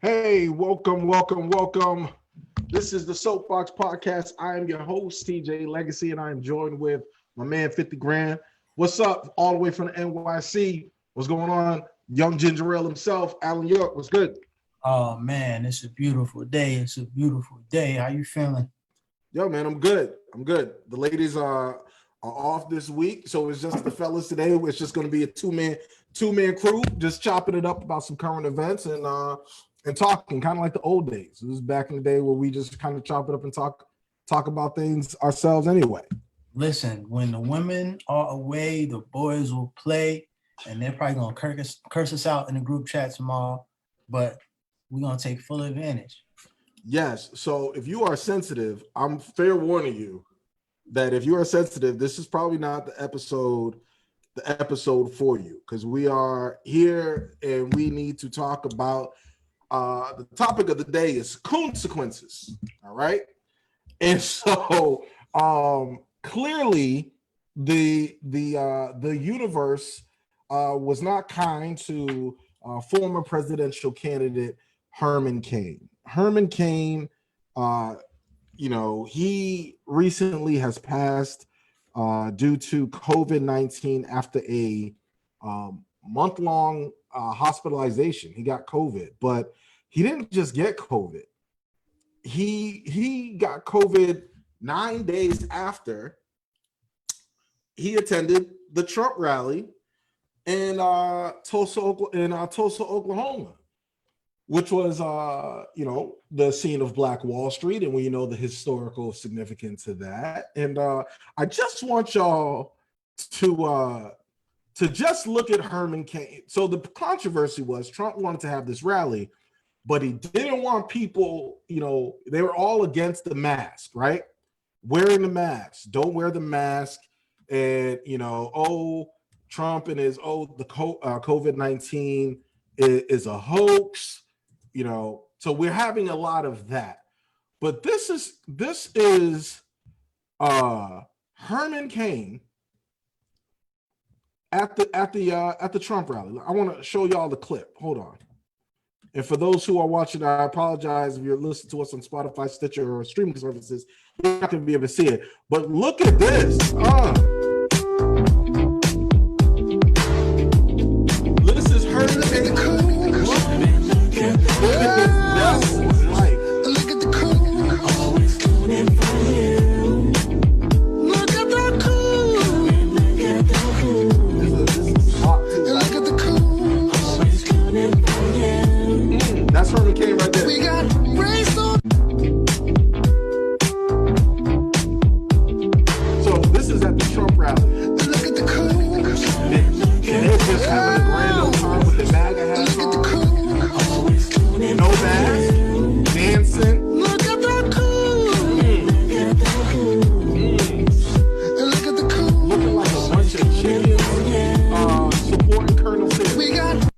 Hey, welcome. This is the Soapboxx podcast. I am your host, TJ Legacy, and I am joined with my man 50 Grand. What's up? All the way from the NYC. What's going on? Young Ginger Ale himself, Alan York. What's good? Oh man, it's a beautiful day. It's a beautiful day. How you feeling? Yo, man, I'm good. The ladies are off this week, so it's just the fellas today. It's just going to be a two man crew, just chopping it up about some current events and talking, kind of like the old days. It was back in the day where we just kind of chop it up and talk about things ourselves anyway. Listen, when the women are away, the boys will play, and they're probably gonna curse us out in the group chat tomorrow. But we're gonna take full advantage. Yes. So if you are sensitive, I'm fair warning you that if you are sensitive, this is probably not the episode for you, because we are here and we need to talk about the topic of the day is Coon-sequences. All right. And so clearly the universe was not kind to former presidential candidate Hermain Cain. Hermain Cain, he recently has passed due to COVID-19 after a month-long hospitalization. He got COVID, but he didn't just get COVID. He got COVID 9 days after he attended the Trump rally in Tulsa, Oklahoma, which was the scene of Black Wall Street, and we know the historical significance of that. And I just want y'all to just look at Hermain Cain. So the controversy was Trump wanted to have this rally, but he didn't want people, they were all against the mask, right? Wearing the mask, don't wear the mask. And, Trump and his, the COVID-19 is a hoax, so we're having a lot of that. But this is Hermain Cain at the Trump rally. I want to show y'all the clip. Hold on. And for those who are watching, I apologize if you're listening to us on Spotify, Stitcher, or streaming services. You're not going to be able to see it. But look at this. This is Hermain Cain. Look at the coon. Always cooning for you. Look at the coon. Look at the coon. Always cooning for you. That's Hermain Cain right there. We got raised on. So this is at the Trump rally. Look at the coon. And they're just having a grand old time with the MAGA hats Look at the on. coon. Always cooning. No mask, dancing. Look at the coon. Look at the coon. Looking like a bunch of chickens supporting Colonel Sanders. We got.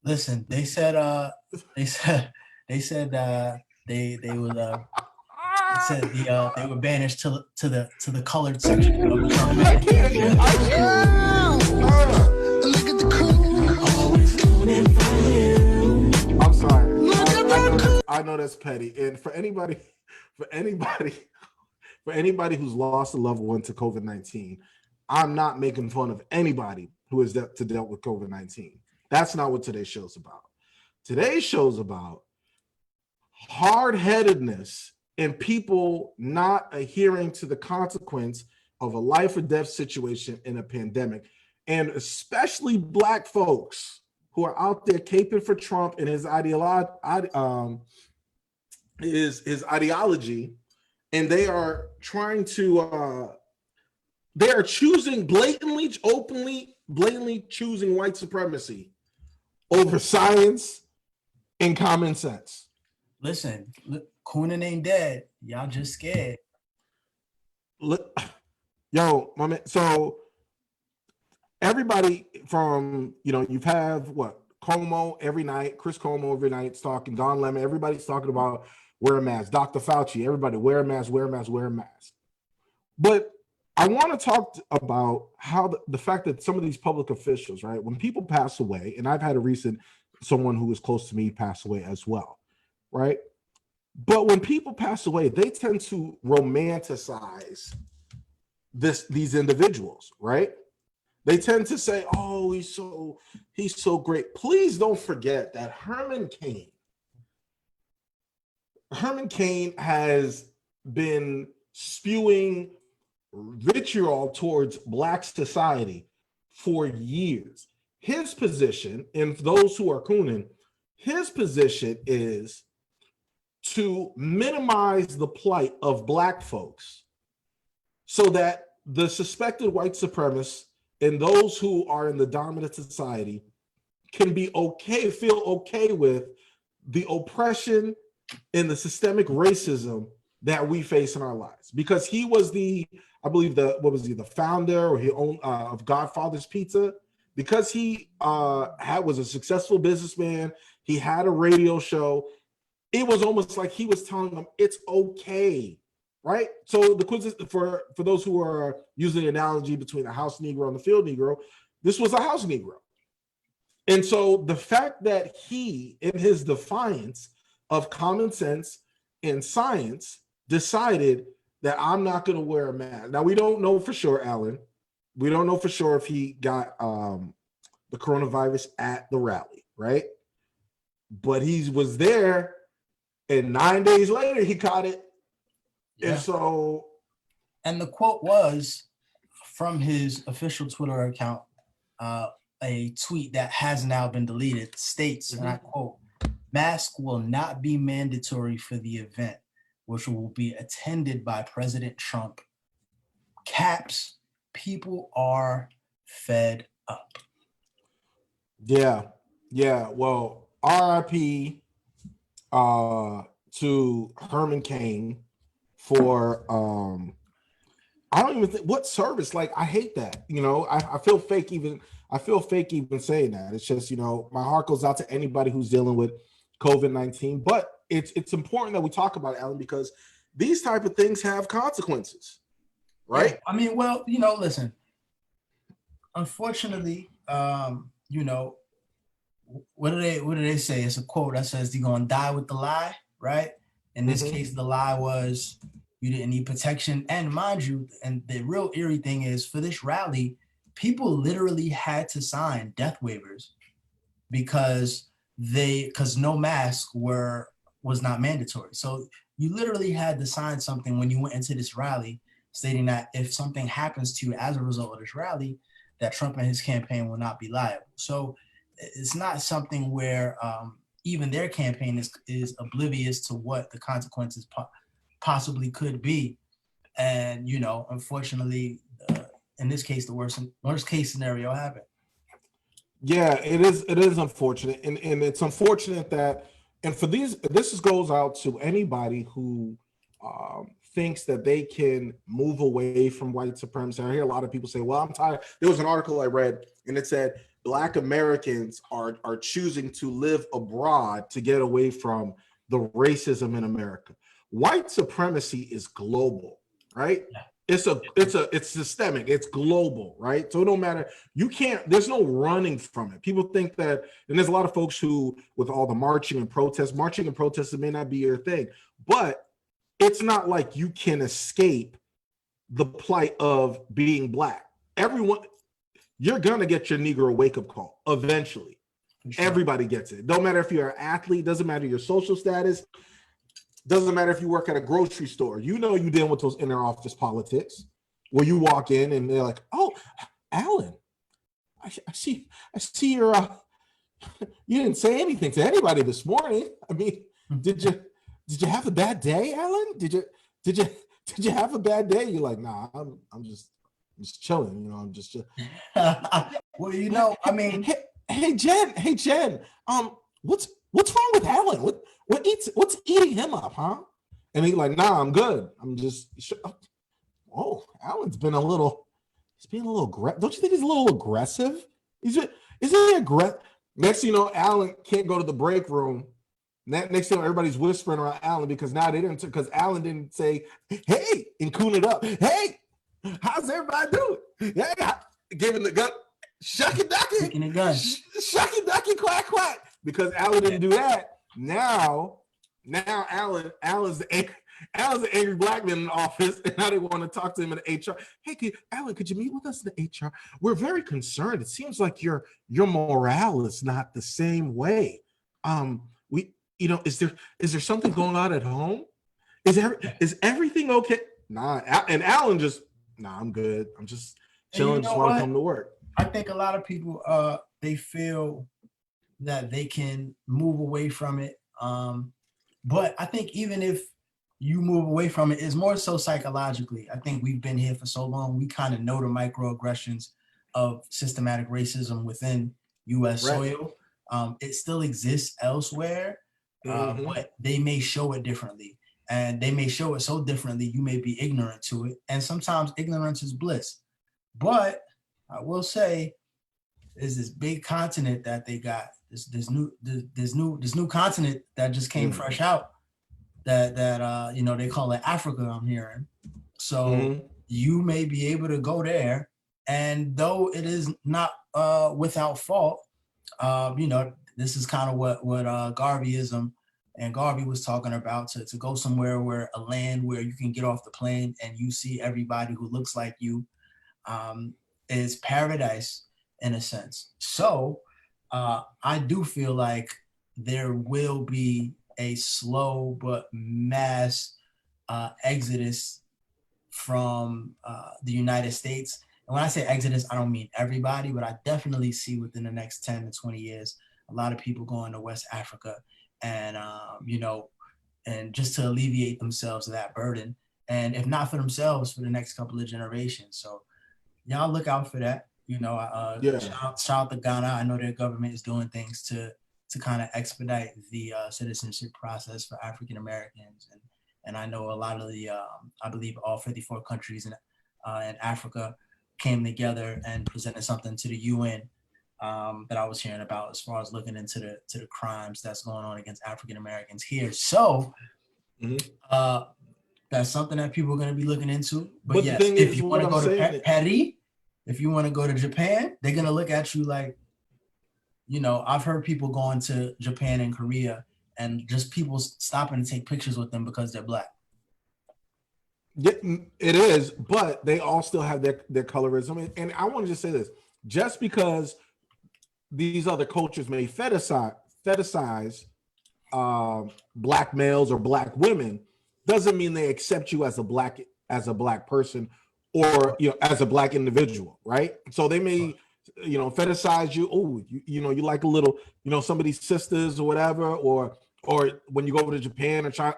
Listen, they said they were banished to the colored section of the I can't. Look at the coon. Always cooning for you. I'm sorry. Look at the coon. I know that's petty. And for anybody who's lost a loved one to COVID-19, I'm not making fun of anybody who has dealt with COVID-19. That's not what today's show's about. Today's show's about hard-headedness and people not adhering to the consequence of a life or death situation in a pandemic, and especially Black folks who are out there caping for Trump and his ideology, and they are trying to they are choosing blatantly choosing white supremacy over science and common sense. Listen, coonin ain't dead. Y'all just scared. Yo, my man. So everybody from, you've had what? Cuomo every night, Chris Cuomo every night talking, Don Lemon, everybody's talking about wear a mask, Dr. Fauci, everybody wear a mask. But I want to talk about how the fact that some of these public officials, right, when people pass away, and I've had a recent someone who was close to me passed away as well, right? But when people pass away, they tend to romanticize these individuals, right? They tend to say, "Oh, he's so great." Please don't forget that Hermain Cain has been spewing vitriol towards Black society for years. His position, and for those who are cooning, his position is to minimize the plight of Black folks so that the suspected white supremacists and those who are in the dominant society can be okay, feel okay with the oppression and the systemic racism that we face in our lives. Because he was I believe the founder or he owned of Godfather's Pizza. Because he was a successful businessman, he had a radio show. It was almost like he was telling them it's okay, right? So the quiz for those who are using the analogy between a house Negro and the field Negro, this was a house Negro. And so the fact that he, in his defiance of common sense and science, decided that I'm not going to wear a mask. Now, we don't know for sure, Alan. We don't know for sure if he got the coronavirus at the rally, right? But he was there, and 9 days later, he caught it. Yeah. And so... And the quote was from his official Twitter account, a tweet that has now been deleted, states, and I quote, "Mask will not be mandatory for the event, which will be attended by President Trump. Caps, people are fed up." Yeah. Well, RIP to Hermain Cain for I don't even think what service. Like, I hate that. I feel fake even saying that. It's just, my heart goes out to anybody who's dealing with COVID-19. But it's important that we talk about it, Alan, because these type of things have consequences, right? Yeah. I mean, well, listen. Unfortunately, what do they say? It's a quote that says you're gonna die with the lie, right? In this case, the lie was you didn't need protection. And mind you, and the real eerie thing is, for this rally, people literally had to sign death waivers because no mask was not mandatory. So you literally had to sign something when you went into this rally stating that if something happens to you as a result of this rally, that Trump and his campaign will not be liable. So it's not something where even their campaign is oblivious to what the consequences possibly could be. And, unfortunately, in this case, the worst case scenario happened. Yeah, it is unfortunate. And it's unfortunate that, and this goes out to anybody who thinks that they can move away from white supremacy. I hear a lot of people say, well, I'm tired. There was an article I read and it said Black Americans are choosing to live abroad to get away from the racism in America. White supremacy is global, right? Yeah. It's systemic, it's global, right? So it don't matter. There's no running from it. People think that, and there's a lot of folks who, with all the marching and protests may not be your thing, but it's not like you can escape the plight of being Black. Everyone, you're gonna get your Negro wake-up call eventually. Sure. Everybody gets it. Don't matter if you're an athlete, doesn't matter your social status, doesn't matter if you work at a grocery store. You dealing with those inner office politics where you walk in and they're like, "Oh, Alan, I see you're you didn't say anything to anybody this morning. I mean, did you have a bad day, Alan? Did you have a bad day?" You're like, "Nah, I'm just chilling, I'm just chilling." Well, I mean, hey Jen, what's wrong with Alan? What's eating him up, huh? And he's like, "Nah, I'm good. I'm just." Oh, Alan's being a little aggressive. Don't you think he's a little aggressive? Isn't he aggressive? Next thing you know, Alan can't go to the break room. Next thing everybody's whispering around Alan because now because Alan didn't say, "Hey," and coon it up. "Hey, how's everybody doing?" "Yeah," giving the gun, shucky ducky, Shucky ducky, quack quack. because Alan didn't do that. Now Alan's the angry black man in the office, and now they want to talk to him in the HR. Hey, Alan, could you meet with us in the HR? We're very concerned. It seems like your morale is not the same way. Is there something going on at home? Is everything okay? Nah, and Alan just, I'm good. I'm just chilling, just want to come to work. I think a lot of people they feel that they can move away from it. But I think even if you move away from it, it's more so psychologically. I think we've been here for so long, we kind of know the microaggressions of systematic racism within U.S. soil. It still exists elsewhere, but they may show it differently. And they may show it so differently, you may be ignorant to it. And sometimes ignorance is bliss. But I will say, there's this big continent that they got, this new continent that just came fresh out that they call it Africa, I'm hearing. So you may be able to go there, and though it is not without fault, this is kind of what Garveyism and Garvey was talking about, to go somewhere where a land where you can get off the plane and you see everybody who looks like you, is paradise in a sense. So I do feel like there will be a slow but mass exodus from the United States. And when I say exodus, I don't mean everybody, but I definitely see within the next 10 to 20 years, a lot of people going to West Africa and, and just to alleviate themselves of that burden. And if not for themselves, for the next couple of generations. So y'all look out for that. Shout out to Ghana. I know their government is doing things to kind of expedite the citizenship process for African Americans. And I know a lot of the, I believe all 54 countries in Africa came together and presented something to the UN that I was hearing about as far as looking into the crimes that's going on against African Americans here. So that's something that people are going to be looking into. But yes, if you want to go to Paris, if you want to go to Japan, they're going to look at you like, I've heard people going to Japan and Korea and just people stopping to take pictures with them because they're black. It is, but they all still have their colorism. And I want to just say this, just because these other cultures may fetishize black males or black women, doesn't mean they accept you as a black person or as a black individual, right? So they may fetishize you. Oh, you like a little, somebody's sisters or whatever, or when you go over to Japan and try,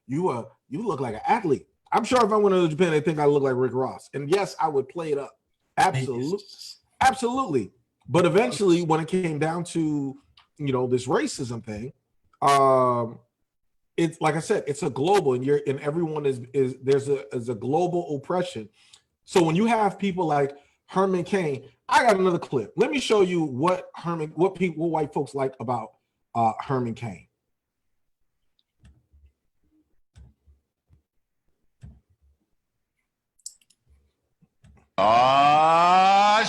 you look like an athlete. I'm sure if I went to Japan, they think I look like Rick Ross. And yes, I would play it up. Absolutely. But eventually, when it came down to, this racism thing, it's like I said, it's a global, and everyone is there's a global oppression. So when you have people like Hermain Cain, I got another clip. Let me show you what white folks like about Hermain Cain.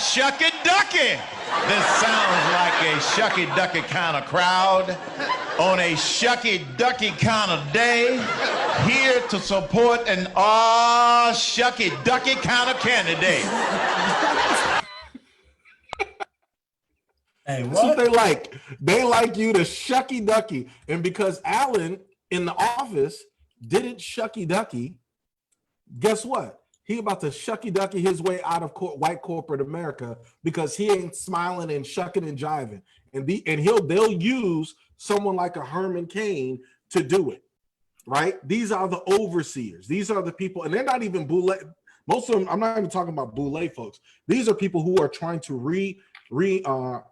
Shucky ducky. This sounds like a shucky ducky kind of crowd on a shucky ducky kind of day, here to support an shucky ducky kind of candidate. Hey, that's what they like. They like you to shucky ducky. And because Alan in the office didn't shucky ducky, guess what? He about to shucky ducky his way out of white corporate America because he ain't smiling and shucking and jiving. And they'll use someone like a Hermain Cain to do it, right? These are the overseers. These are the people, and they're not even boule. Most of them, I'm not even talking about boule folks. These are people who are trying to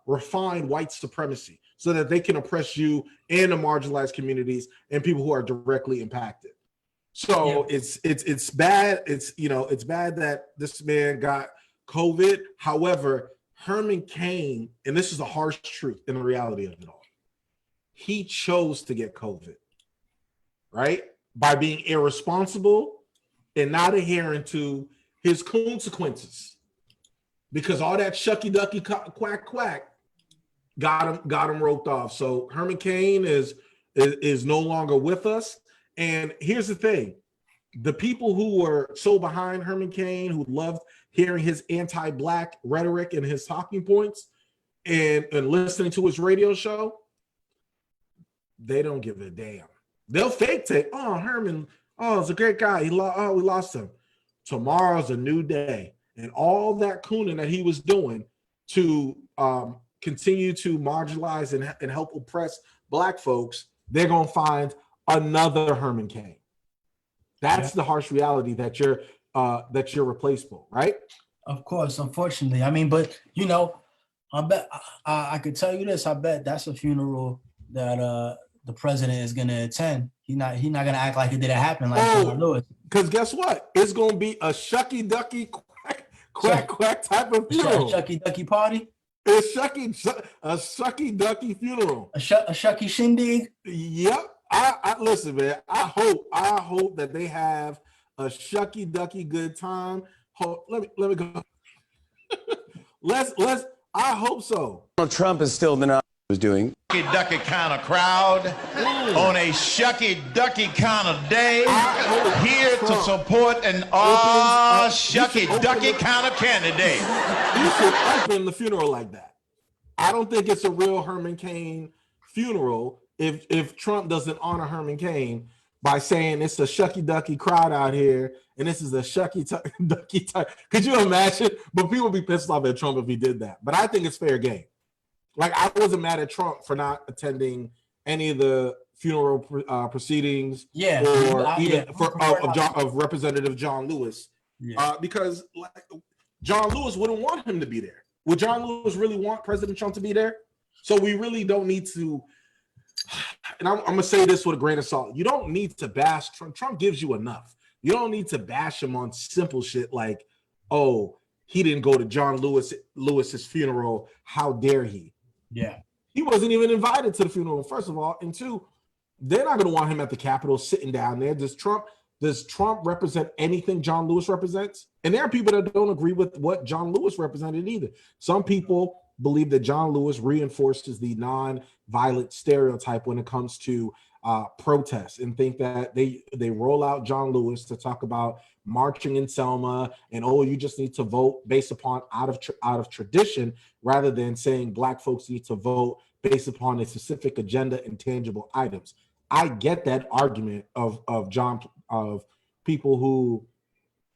refine white supremacy so that they can oppress you and the marginalized communities and people who are directly impacted. So it's bad. It's bad that this man got COVID. However, Hermain Cain, and this is a harsh truth in the reality of it all, he chose to get COVID, right? By being irresponsible and not adhering to his Coon-sequences. Because all that shucky ducky quack quack got him roped off. So Hermain Cain is no longer with us. And here's the thing: the people who were so behind Hermain Cain, who loved hearing his anti-black rhetoric and his talking points, and listening to his radio show, they don't give a damn. They'll fake take. Oh, Herman. Oh, it's a great guy. We lost him. Tomorrow's a new day, and all that cooning that he was doing to continue to marginalize and help oppress Black folks, they're gonna find another Hermain Cain. That's the harsh reality that you're replaceable, right? Of course, unfortunately. I mean, but you know, I bet I could tell you this. I bet that's a funeral that the president is gonna attend. He's not gonna act like it didn't happen, like John Lewis. Because guess what? It's gonna be a shucky ducky quack type of funeral. Shucky ducky party. It's a shucky ducky funeral. A shucky shindig. Yep. I listen, man. I hope that they have a shucky ducky good time. Let me go. let's. I hope so. Donald Trump is still the was doing. Shucky ducky kind of crowd on a shucky ducky kind of day, here to support an shucky ducky kind of candidate. You should open the funeral like that. I don't think it's a real Hermain Cain funeral if Trump doesn't honor Hermain Cain by saying it's a shucky ducky crowd out here and this is a shucky ducky type. Could you imagine? But people would be pissed off at Trump if he did that. But I think it's fair game. Like, I wasn't mad at Trump for not attending any of the funeral proceedings, of Representative John Lewis, because like, John Lewis wouldn't want him to be there. Would John Lewis really want President Trump to be there? So we really don't need to. And I'm gonna say this with a grain of salt: you don't need to bash Trump. Trump gives you enough. You don't need to bash him on simple shit like, "Oh, he didn't go to John Lewis's funeral. How dare he?" Yeah, he wasn't even invited to the funeral, first of all, and two, they're not going to want him at the Capitol sitting down there. Does Trump represent anything John Lewis represents? And there are people that don't agree with what John Lewis represented either. Some people believe that John Lewis reinforces the non-violent stereotype when it comes to protests, and think that they roll out John Lewis to talk about marching in Selma and, oh, you just need to vote based upon out of tradition, rather than saying Black folks need to vote based upon a specific agenda and tangible items. I get that argument of people who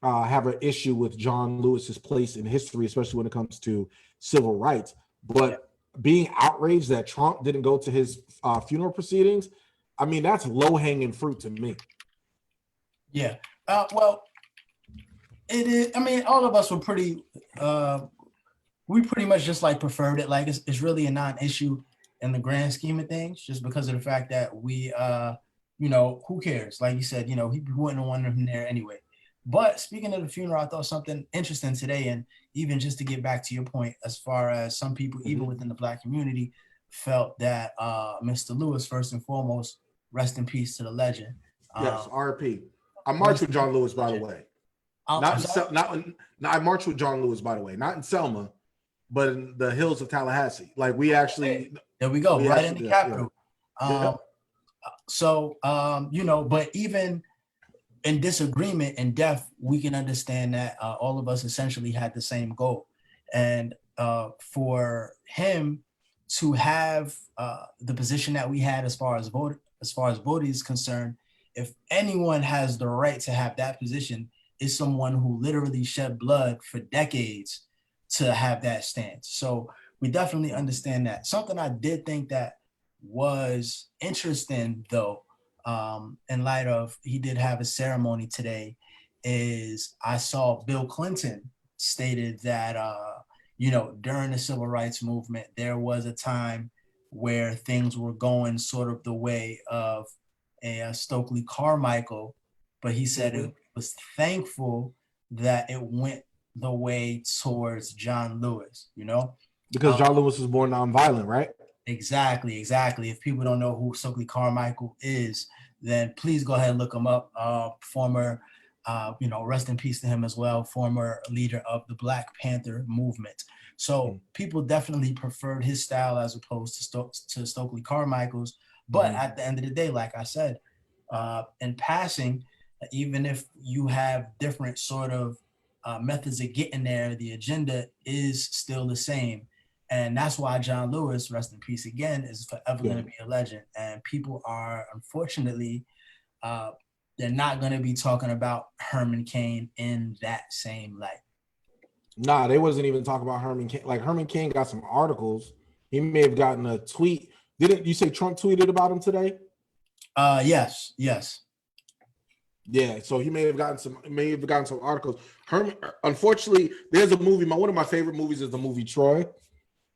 have an issue with John Lewis's place in history, especially when it comes to civil rights. But being outraged that Trump didn't go to his funeral proceedings, I mean, that's low-hanging fruit to me. Yeah. Well, it is. I mean, all of us were pretty. We pretty much just like preferred it. Like it's really a non-issue in the grand scheme of things, just because of the fact that we, who cares? Like you said, he wouldn't have wanted him there anyway. But speaking of the funeral, I thought something interesting today, and even just to get back to your point, as far as some people, even within the Black community, felt that Mr. Lewis, first and foremost, rest in peace to the legend. Yes, R.I.P. I marched with John Lewis, by the way. I marched with John Lewis, by the way, not in Selma, but in the hills of Tallahassee. Like, we actually. There we go, right in the Capitol. But even in disagreement and death, we can understand that all of us essentially had the same goal. And for him to have the position that we had as far as voting is concerned, if anyone has the right to have that position, is someone who literally shed blood for decades to have that stance. So we definitely understand that. Something I did think that was interesting, though, in light of he did have a ceremony today, is I saw Bill Clinton stated that, during the civil rights movement, there was a time where things were going sort of the way of a Stokely Carmichael, but he said it was thankful that it went the way towards John Lewis, Because John Lewis was born nonviolent, right? Exactly. If people don't know who Stokely Carmichael is, then please go ahead and look him up. Former Rest in peace to him as well, former leader of the Black Panther movement. So people definitely preferred his style as opposed to Stokely Carmichael's. But at the end of the day, like I said, in passing, even if you have different sort of methods of getting there, the agenda is still the same. And that's why John Lewis, rest in peace again, is forever going to be a legend. And people are, unfortunately, they're not going to be talking about Hermain Cain in that same light. Nah, they wasn't even talking about Hermain Cain. Like, Hermain Cain got some articles. He may have gotten a tweet. Didn't you say Trump tweeted about him today? Yes. Yeah, so he may have gotten some articles. Herman, unfortunately, there's a movie. One of my favorite movies is the movie Troy,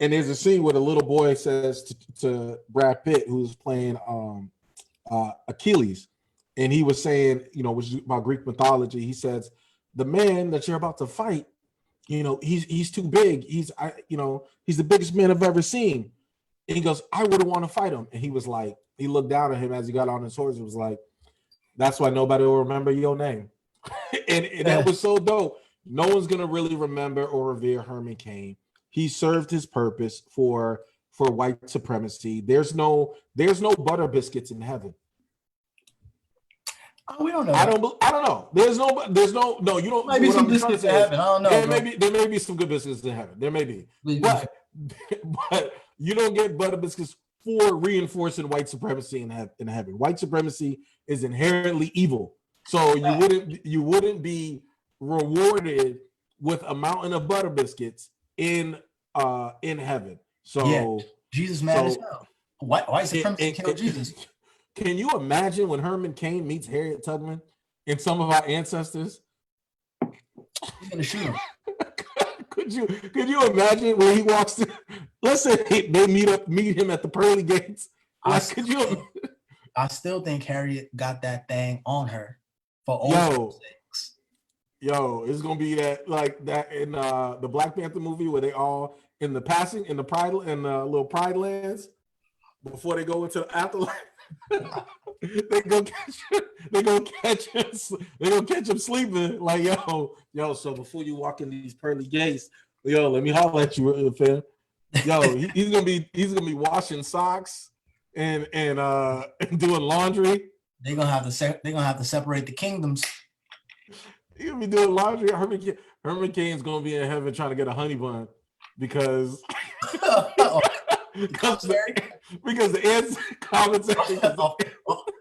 and there's a scene where the little boy says to Brad Pitt, who's playing Achilles, and he was saying, which is about Greek mythology. He says, the man that you're about to fight, he's too big. He's the biggest man I've ever seen. And he goes, I wouldn't want to fight him. And he was like, he looked down at him as he got on his horse. It was like, that's why nobody will remember your name. and that was so dope. No one's gonna really remember or revere Hermain Cain. He served his purpose for white supremacy. There's no butter biscuits in heaven. Oh, we don't know. I don't know. There's no. You don't. Might be some biscuits in heaven. I don't know. There may be some good biscuits in heaven. There may be, but you don't get butter biscuits for reinforcing white supremacy in heaven. White supremacy is inherently evil, so you wouldn't be rewarded with a mountain of butter biscuits in heaven. So Jesus mad as hell. White supremacy killed Jesus. Can you imagine when Hermain Cain meets Harriet Tubman and some of our ancestors? He's gonna shoot him. Could you imagine when he walks through? Let's say they meet him at the pearly gates. I still think Harriet got that thing on her for old sakes. Yo, it's gonna be that in the Black Panther movie where they all in the little Pride lands before they go into the afterlife. they go catch him sleeping. Like, yo. So before you walk in these pearly gates, let me holler at you, fam. Yo, he's gonna be washing socks and doing laundry. They're gonna have to separate the kingdoms. He's gonna be doing laundry. Hermain Cain's gonna be in heaven trying to get a honey bun because because the answer commentary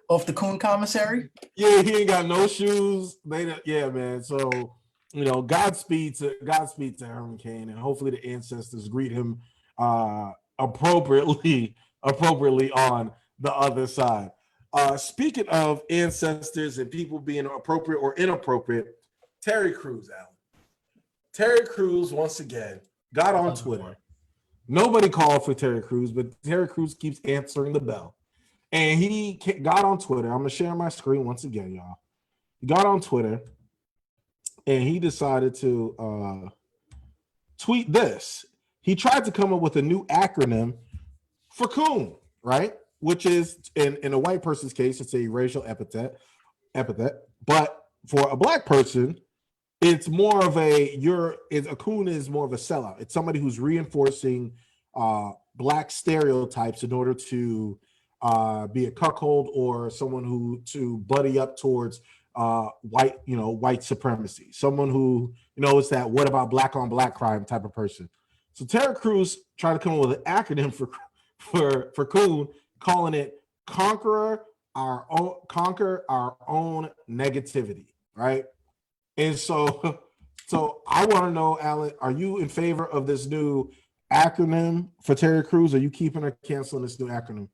off the Coon commissary. Yeah, he ain't got no shoes. Man. So Godspeed to Hermain Cain, and hopefully the ancestors greet him appropriately on the other side. Speaking of ancestors and people being appropriate or inappropriate, Terry Crews, Alan. Terry Crews once again got on Twitter. Nobody called for Terry Crews, but Terry Crews keeps answering the bell. And he got on Twitter. I'm going to share my screen once again, y'all. He got on Twitter, and he decided to tweet this. He tried to come up with a new acronym for coon, right? Which is, in a white person's case, it's a racial epithet. But for a black person, it's more of a coon is more of a sellout. It's somebody who's reinforcing black stereotypes in order to be a cuckold or someone to buddy up towards white supremacy. Someone who it's that what about black on black crime type of person. So Terry Crews tried to come up with an acronym for coon, calling it conquer our own negativity, right? And so I want to know, Alan, are you in favor of this new acronym for Terry Crews? Are you keeping or canceling this new acronym?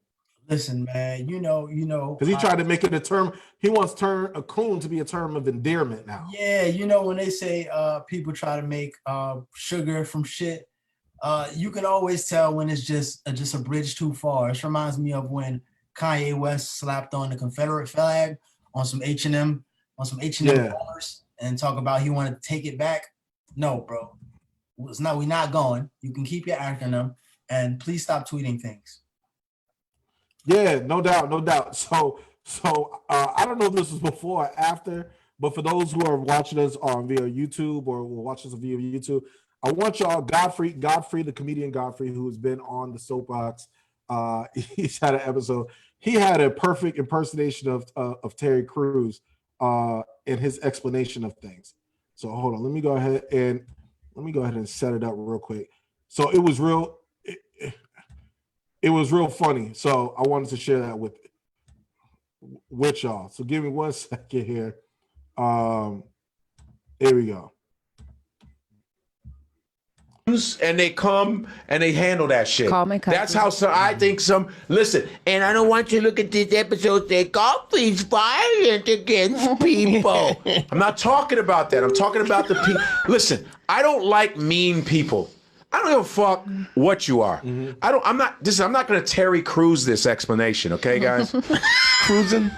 Listen, man, because he tried to make it a term. He wants a coon to be a term of endearment now. Yeah, when they say people try to make sugar from shit, you can always tell when it's just a bridge too far. It reminds me of when Kanye West slapped on the Confederate flag on some H&M bars and talk about he wanted to take it back. No, bro. We're not going. You can keep your acronym and please stop tweeting things. Yeah, no doubt. So I don't know if this was before or after, But for those who are watching us on via YouTube or will watch us via YouTube, I want y'all, Godfrey, the comedian Godfrey, who has been on the Soapboxx. He's had an episode. He had a perfect impersonation of Terry Crews in his explanation of things. So hold on, let me go ahead and set it up real quick. So it was real. It was real funny. So I wanted to share that with y'all. So give me 1 second here. Here we go. And they come and they handle that shit. Call my cousin. That's how I think some listen. And I don't want you to look at this episode say Godfrey's violent against people. I'm not talking about that. I'm talking about the people. Listen, I don't like mean people. I don't give a fuck what you are. I'm not gonna Terry Crews this explanation, okay, guys? Cruising?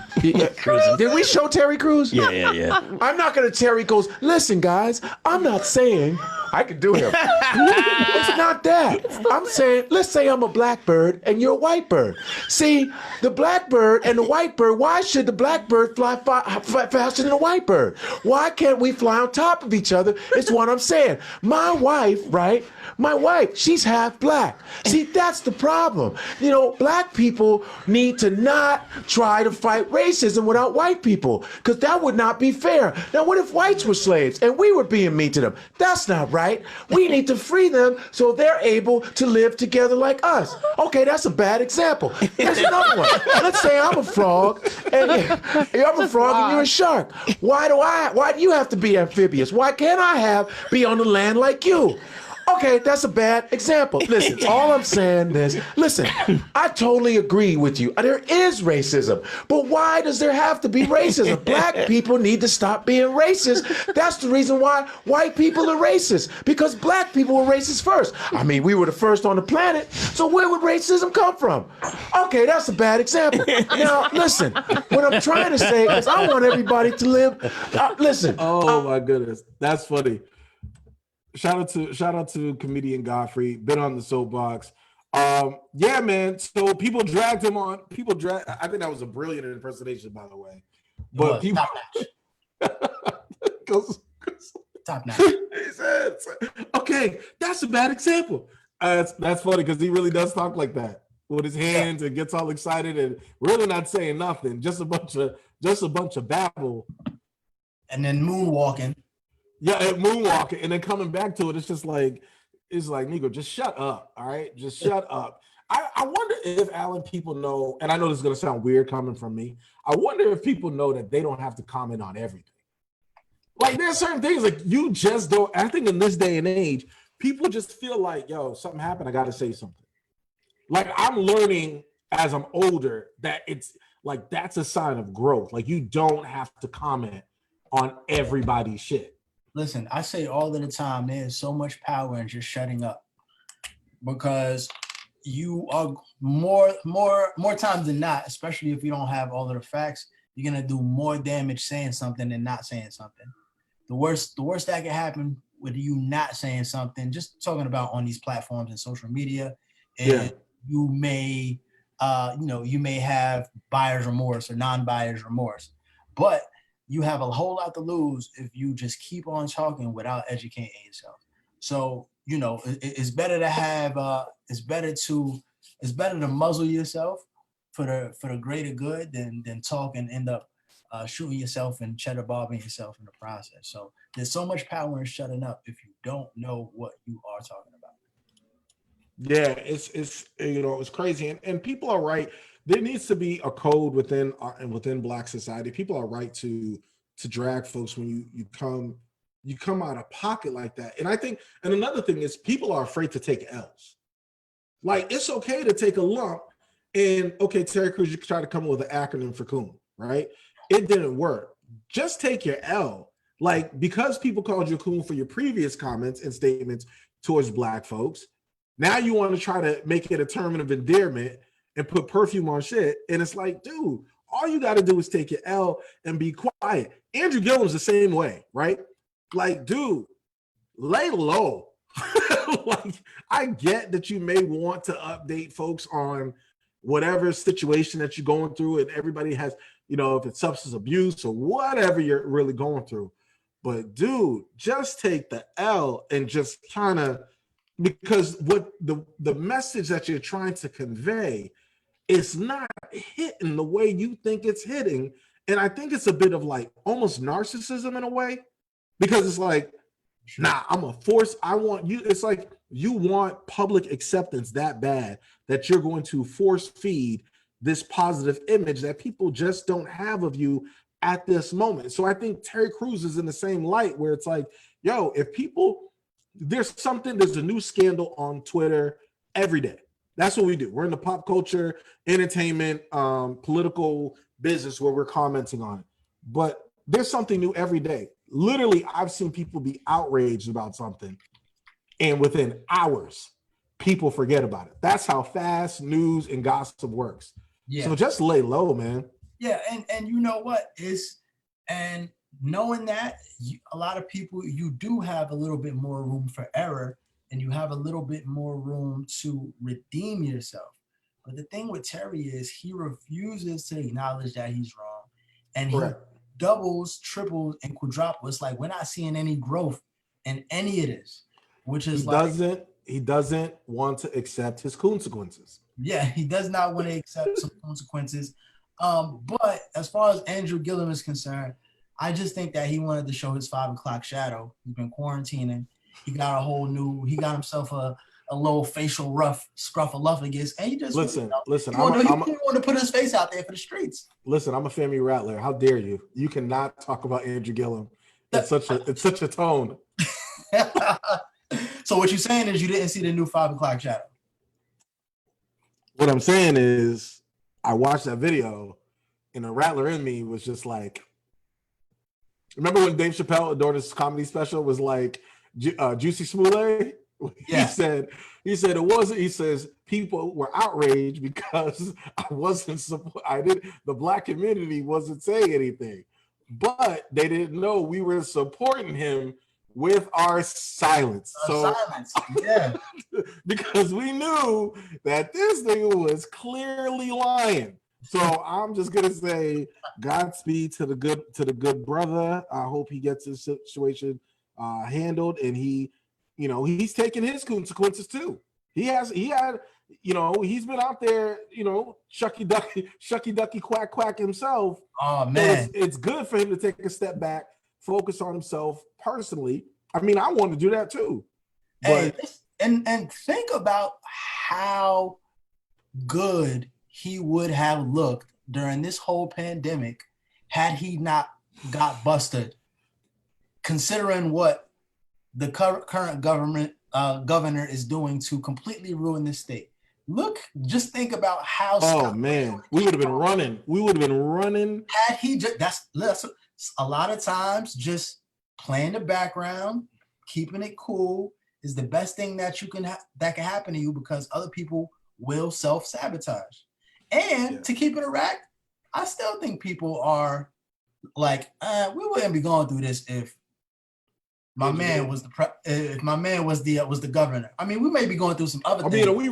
Cruising. Did we show Terry Crews? Yeah. I'm not gonna Terry goes, listen, guys, I'm not saying I could do him. It's not that. I'm saying, let's say I'm a blackbird and you're a white bird. See, the blackbird and the white bird, why should the blackbird fly faster than the white bird? Why can't we fly on top of each other? It's what I'm saying. My wife, right? My wife, she's half black. See, that's the problem. You know, black people need to not try to fight racism without white people, because that would not be fair. Now, what if whites were slaves and we were being mean to them? That's not right. We need to free them so they're able to live together like us. Okay, that's a bad example. Here's another one. Let's say I'm a frog and I'm a frog and you're a shark. Why do you have to be amphibious? Why can't I be on the land like you? Okay, that's a bad example. Listen, all I'm saying is, listen, I totally agree with you. There is racism, but why does there have to be racism? Black people need to stop being racist. That's the reason why white people are racist, because black people were racist first. I mean, we were the first on the planet, so where would racism come from? Okay, that's a bad example. Now, listen, what I'm trying to say is I want everybody to live, listen. Oh my goodness, that's funny. Shout out to comedian Godfrey, been on the Soapboxx. Yeah, man. So people dragged him on. I think that was a brilliant impersonation, by the way. But people, top notch. He said, okay, that's a bad example. That's funny because he really does talk like that with his hands and gets all excited and really not saying nothing, just a bunch of babble. And then moonwalking. Yeah, and moonwalking, and then coming back to it, it's like, Negro, just shut up, all right? Just shut up. I wonder if, Alan, people know, and I know this is going to sound weird coming from me, I wonder if people know that they don't have to comment on everything. Like, there's certain things, like, you just don't, I think in this day and age, people just feel like, yo, something happened, I got to say something. Like, I'm learning as I'm older that it's, like, that's a sign of growth. Like, you don't have to comment on everybody's shit. Listen, I say all of the time, there's so much power in just shutting up, because you are more times than not, especially if you don't have all of the facts, you're gonna do more damage saying something than not saying something. The worst that can happen with you not saying something, just talking about on these platforms and social media, is you may have buyer's remorse or non-buyer's remorse, but you have a whole lot to lose if you just keep on talking without educating yourself. So, you know, it's better to have, it's better to muzzle yourself for the greater good than talk and end up shooting yourself and cheddar bobbing yourself in the process. So there's so much power in shutting up if you don't know what you are talking about. Yeah, it's crazy, and people are right. There needs to be a code within Black society. People are right to drag folks when you come out of pocket like that. And I think, and another thing is, people are afraid to take L's. Like, it's okay to take a lump. And okay, Terry Crews, you try to come up with an acronym for Coon, right? It didn't work. Just take your L. Like, because people called you a Coon for your previous comments and statements towards Black folks, now you want to try to make it a term of endearment and put perfume on shit. And it's like, dude, all you got to do is take your L and be quiet. Andrew Gillum's the same way, right? Like, dude, lay low. Like, I get that you may want to update folks on whatever situation that you're going through, and everybody has if it's substance abuse or whatever you're really going through. But dude, just take the L and just kind of, because what the message that you're trying to convey is not hitting the way you think it's hitting. And I think it's a bit of like almost narcissism in a way, because it's like, nah, I'm a force. I want you. It's like you want public acceptance that bad that you're going to force feed this positive image that people just don't have of you at this moment. So I think Terry Crews is in the same light where it's like, yo, if people, there's a new scandal on Twitter every day. That's what we do. We're in the pop culture, entertainment, political business where we're commenting on it. But there's something new every day. Literally, I've seen people be outraged about something, and within hours, people forget about it. That's how fast news and gossip works. Yeah. So just lay low, man. Yeah, and you know what is, and knowing that a lot of people, you do have a little bit more room for error, and you have a little bit more room to redeem yourself. But the thing with Terry is he refuses to acknowledge that he's wrong, and Correct. he doubles, triples, and quadruples. Like, we're not seeing any growth in any of this, which is He doesn't want to accept his Coon-sequences. Yeah, he does not want to accept some consequences. But as far as Andrew Gillum is concerned, I just think that he wanted to show his 5 o'clock shadow. He's been quarantining. He got himself a little facial scruffaluffagus, and he just listen. He want to put his face out there for the streets. Listen, I'm a family rattler. How dare you? You cannot talk about Andrew Gillum. It's such a tone. So what you're saying is you didn't see the new 5 o'clock shadow. What I'm saying is I watched that video and the rattler in me was just like, remember when Dave Chappelle during his comedy special was like Juicy Smollett? Yeah. He said it wasn't. He says people were outraged because the black community wasn't saying anything, but they didn't know we were supporting him with our silence. Yeah. Because we knew that this nigga was clearly lying. So I'm just gonna say Godspeed to the good brother. I hope he gets his situation handled, and he's taking his consequences too. He's been out there, shucky ducky quack quack himself. Oh man, so it's good for him to take a step back, focus on himself personally. I mean, I want to do that too. But and think about how good he would have looked during this whole pandemic had he not got busted, considering what the current governor is doing to completely ruin this state. Just think about how. Oh man, we would have been running. Had he just that's a lot of times just playing the background, keeping it cool is the best thing that that can happen to you, because other people will self-sabotage. And to keep it a rack, I still think people are like, we wouldn't be going through this if my man was the governor. I mean, we may be going through some other things. Are we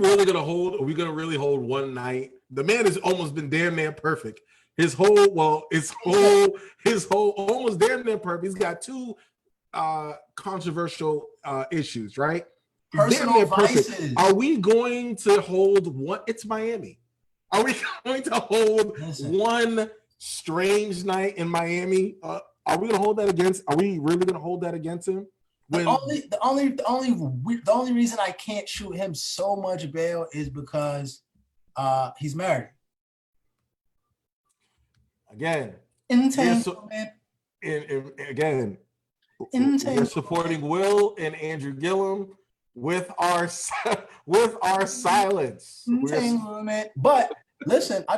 gonna really hold one night? The man has almost been damn near perfect. His whole almost damn near perfect. He's got 2 controversial issues, right? Personal vices. Are we going to hold one? It's Miami. Are we going to hold one strange night in Miami? Are we going to hold that against? Are we really going to hold that against him? The only reason I can't shoot him so much bail is because he's married. Again, Entanglement. Again, we're supporting Will and Andrew Gillum with our silence. Entanglement. But listen, I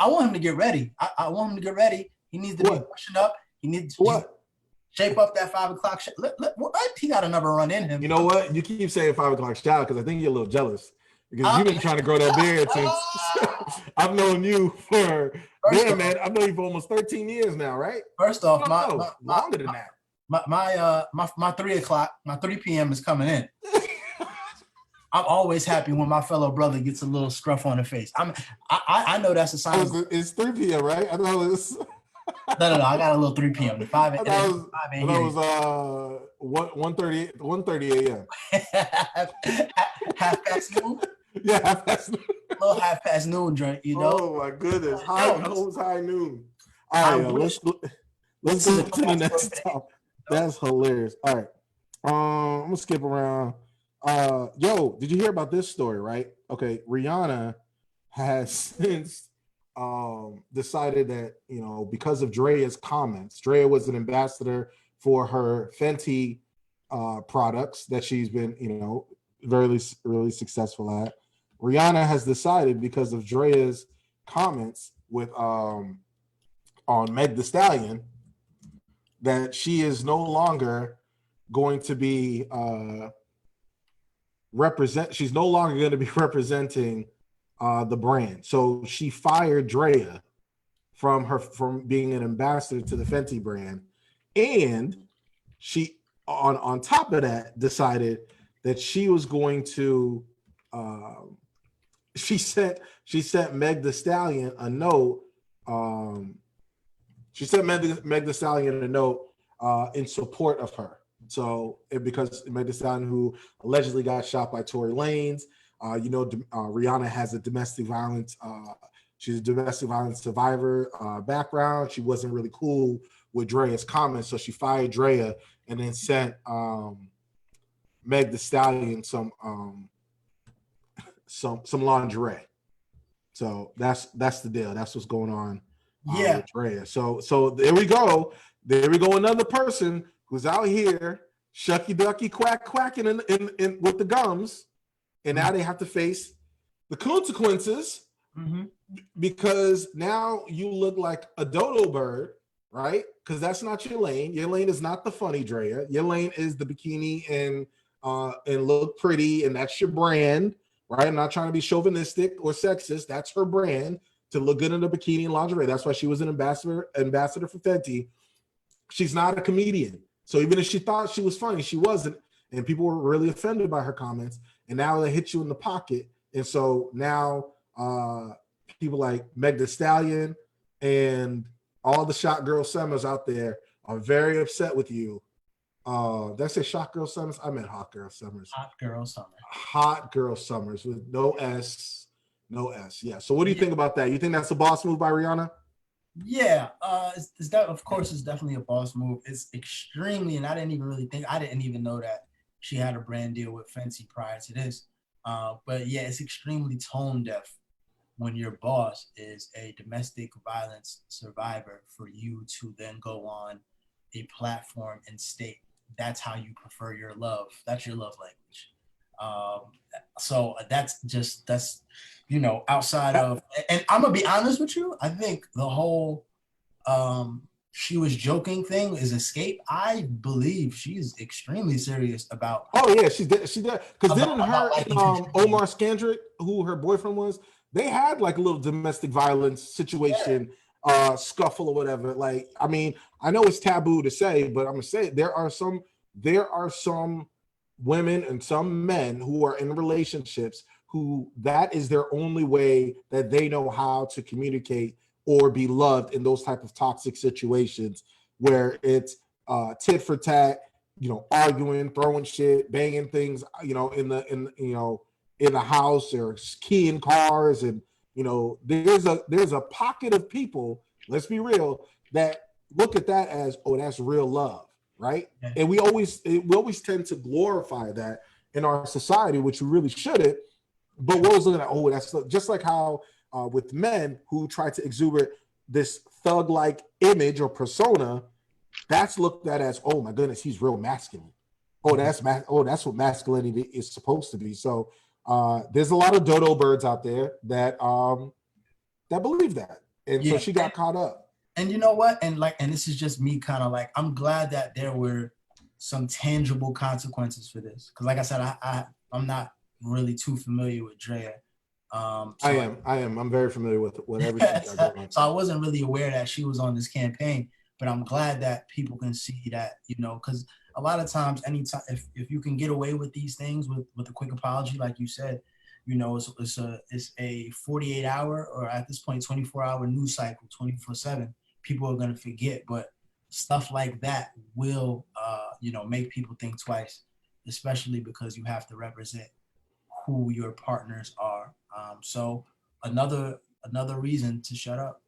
want him to get ready. I want him to get ready. He needs to be pushing up. He needs to shape up that 5 o'clock. He got another run in him. You know what? You keep saying 5 o'clock shadow because I think you're a little jealous because you've been trying to grow that beard since I've known you for I've known you for almost 13 years now, right? First off, longer than that. My 3 o'clock, my 3 p.m. is coming in. I'm always happy when my fellow brother gets a little scruff on the face. I know that's a sign. It's 3 p.m. right? I thought it was. No. I got a little 3 p.m. The 5 I thought it was 1:30 a.m. half past noon. Yeah, half past noon. A little half past noon drink, you know. Oh my goodness, almost high noon. I All right, let's go to the next topic. That's hilarious. All right, I'm gonna skip around. Yo, did you hear about this story? Right? Okay, Rihanna has since decided that, you know, because of Drea's comments, Drea was an ambassador for her Fenty products that she's been, you know, really successful at. Rihanna has decided, because of Drea's comments with on Meg Thee Stallion, that she is no longer going to be she's no longer going to be representing the brand. So she fired Drea from being an ambassador to the Fenty brand, and she on top of that decided that she was going to she sent Meg Thee Stallion a note. She sent Meg Thee Stallion a note in support of her. So because Meg Thee Stallion, who allegedly got shot by Tory Lanez, you know, Rihanna has a domestic violence. She's a domestic violence survivor background. She wasn't really cool with Drea's comments, so she fired Drea and then sent Meg Thee Stallion some lingerie. So that's the deal. That's what's going on. With Drea. So there we go. Another person who's out here shucky ducky quacking in with the gums, and now they have to face the consequences because now you look like a dodo bird, right? Because that's not your lane. Your lane is not the funny Drea. Your lane is the bikini and look pretty, and that's your brand, right? I'm not trying to be chauvinistic or sexist. That's her brand, to look good in the bikini and lingerie. That's why she was an ambassador for Fenty. She's not a comedian. So even if she thought she was funny, she wasn't. And people were really offended by her comments. And now they hit you in the pocket. And so now people like Meg Thee Stallion and all the Shot Girl Summers out there are very upset with you. Did I say Shot Girl Summers? I meant Hot Girl Summers. Hot Girl Summer. Hot Girl Summers with no S. No S. Yeah. So what do you think about that? You think that's a boss move by Rihanna? Yeah. It's that, of course, it's definitely a boss move. It's extremely, and I didn't even know that she had a brand deal with Fenty prior to this. But yeah, it's extremely tone deaf when your boss is a domestic violence survivor for you to then go on a platform and state that's how you prefer your love. That's your love language. So that's you know, outside of, and I'm gonna be honest with you, I think the whole she was joking thing is escape. I believe she's extremely serious about. Oh yeah, she did. Because didn't her Omar Skandrick, who her boyfriend was, they had like a little domestic violence situation, scuffle or whatever. Like, I mean, I know it's taboo to say, but I'm gonna say it. There are some women and some men who are in relationships who that is their only way that they know how to communicate or be loved in those type of toxic situations where it's tit for tat, you know, arguing, throwing shit, banging things, you know, in the house, or keying cars, and you know, there's a pocket of people, let's be real, that look at that as, oh, that's real love, right? Yeah. And we always tend to glorify that in our society, which we really shouldn't. But we're always looking at, oh, that's just like how with men who try to exuberate this thug-like image or persona, that's looked at as, oh my goodness, he's real masculine. Oh, that's what masculinity is supposed to be. So there's a lot of dodo birds out there that believe that, and so she got caught up. And you know what? And this is just me, kind of like, I'm glad that there were some tangible consequences for this, because like I said, I'm not really too familiar with Drea. I am. I'm very familiar with everything. So I wasn't really aware that she was on this campaign, but I'm glad that people can see that, you know, because a lot of times, anytime if you can get away with these things with a quick apology, like you said, you know, it's a 48-hour or at this point 24-hour news cycle, 24/7. People are gonna forget, but stuff like that will make people think twice, especially because you have to represent who your partners are. So another reason to shut up.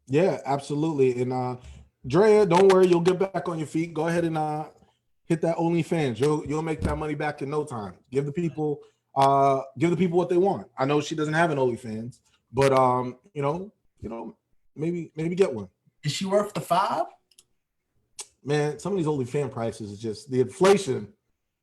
Yeah, absolutely. And Drea, don't worry, you'll get back on your feet. Go ahead and hit that OnlyFans. You'll make that money back in no time. Give the people what they want. I know she doesn't have an OnlyFans, but maybe get one. Is she worth the $5? Man, some of these OnlyFans prices is just the inflation,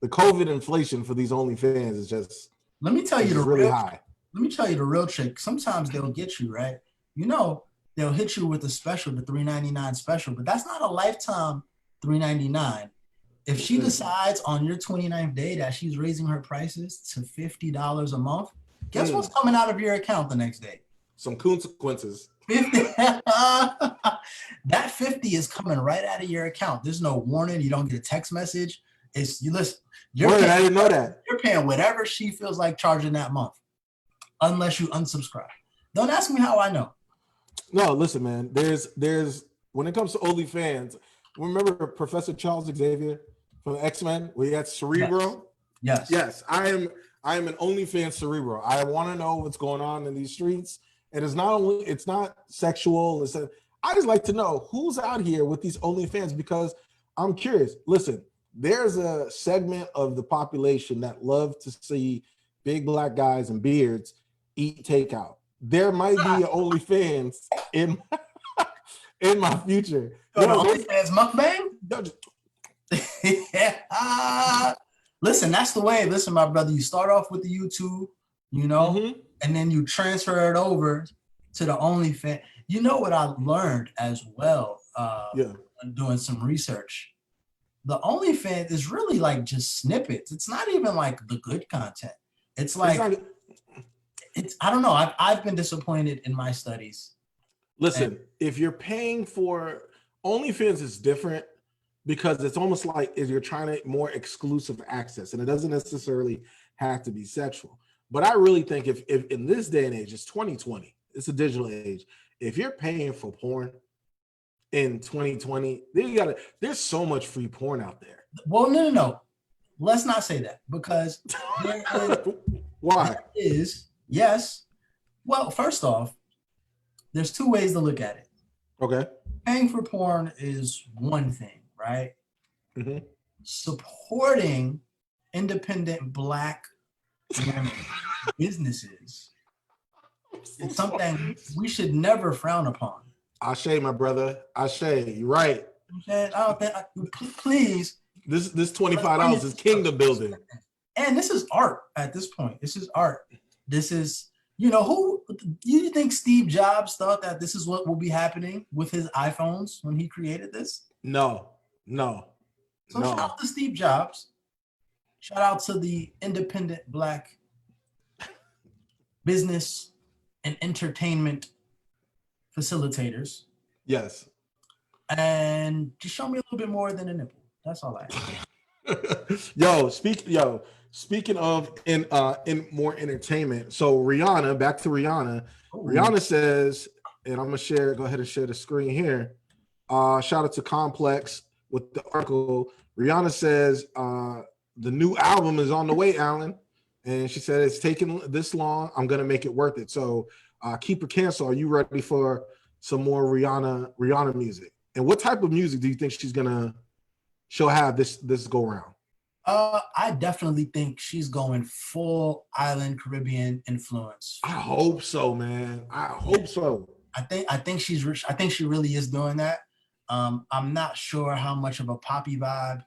the COVID inflation for these OnlyFans is just. Let me tell you the really high. Let me tell you the real trick. Sometimes they'll get you, right? You know, they'll hit you with the special, the $3.99 special, but that's not a lifetime $3.99. If she decides on your 29th day that she's raising her prices to $50 a month, guess what's coming out of your account the next day? Some Coon-sequences. 50. That 50 is coming right out of your account. There's no warning. You don't get a text message. It's you listen. I didn't know that. You're paying whatever she feels like charging that month, unless you unsubscribe. Don't ask me how I know. No, listen, man. There's when it comes to OnlyFans, remember Professor Charles Xavier from X-Men where he had Cerebro? Yes. I am an OnlyFans Cerebro. I want to know what's going on in these streets. And it's not sexual. I just like to know who's out here with these OnlyFans because I'm curious. Listen, there's a segment of the population that love to see big black guys and beards eat takeout. There might be an OnlyFans in my future. OnlyFans mukbang? Listen, that's the way. Listen, my brother, you start off with the YouTube, and then you transfer it over to the OnlyFans. You know what I learned as well doing some research? The OnlyFans is really like just snippets. It's not even like the good content. It's like, I don't know. I've been disappointed in my studies. Listen, if you're paying for OnlyFans is different because it's almost like if you're trying to more exclusive access and it doesn't necessarily have to be sexual. But I really think if in this day and age, it's 2020, it's a digital age. If you're paying for porn in 2020, then there's so much free porn out there. Well, no. Let's not say that because why? Yes. Well, first off, there's two ways to look at it. Okay. Paying for porn is one thing, right? Mm-hmm. Supporting independent black businesses is something we should never frown upon. Ashe, my brother. Ashe, you're right. Please. This $25 is kingdom building. And this is art at this point. This is art. This is, who you think Steve Jobs thought that this is what will be happening with his iPhones when he created this? No. So shout out to Steve Jobs. Shout out to the independent black business and entertainment facilitators. Yes. And just show me a little bit more than a nipple. That's all I ask. Speaking of in more entertainment. So Rihanna, back to Rihanna. Ooh. Rihanna says, and I'm gonna go ahead and share the screen here. Shout out to Complex with the article. Rihanna says the new album is on the way, Alan. And she said it's taking this long. I'm gonna make it worth it. So keep it cancel. Are you ready for some more Rihanna music? And what type of music do you think she'll have this go round? I definitely think she's going full island Caribbean influence. I hope so, man. I hope so. I think she really is doing that. I'm not sure how much of a poppy vibe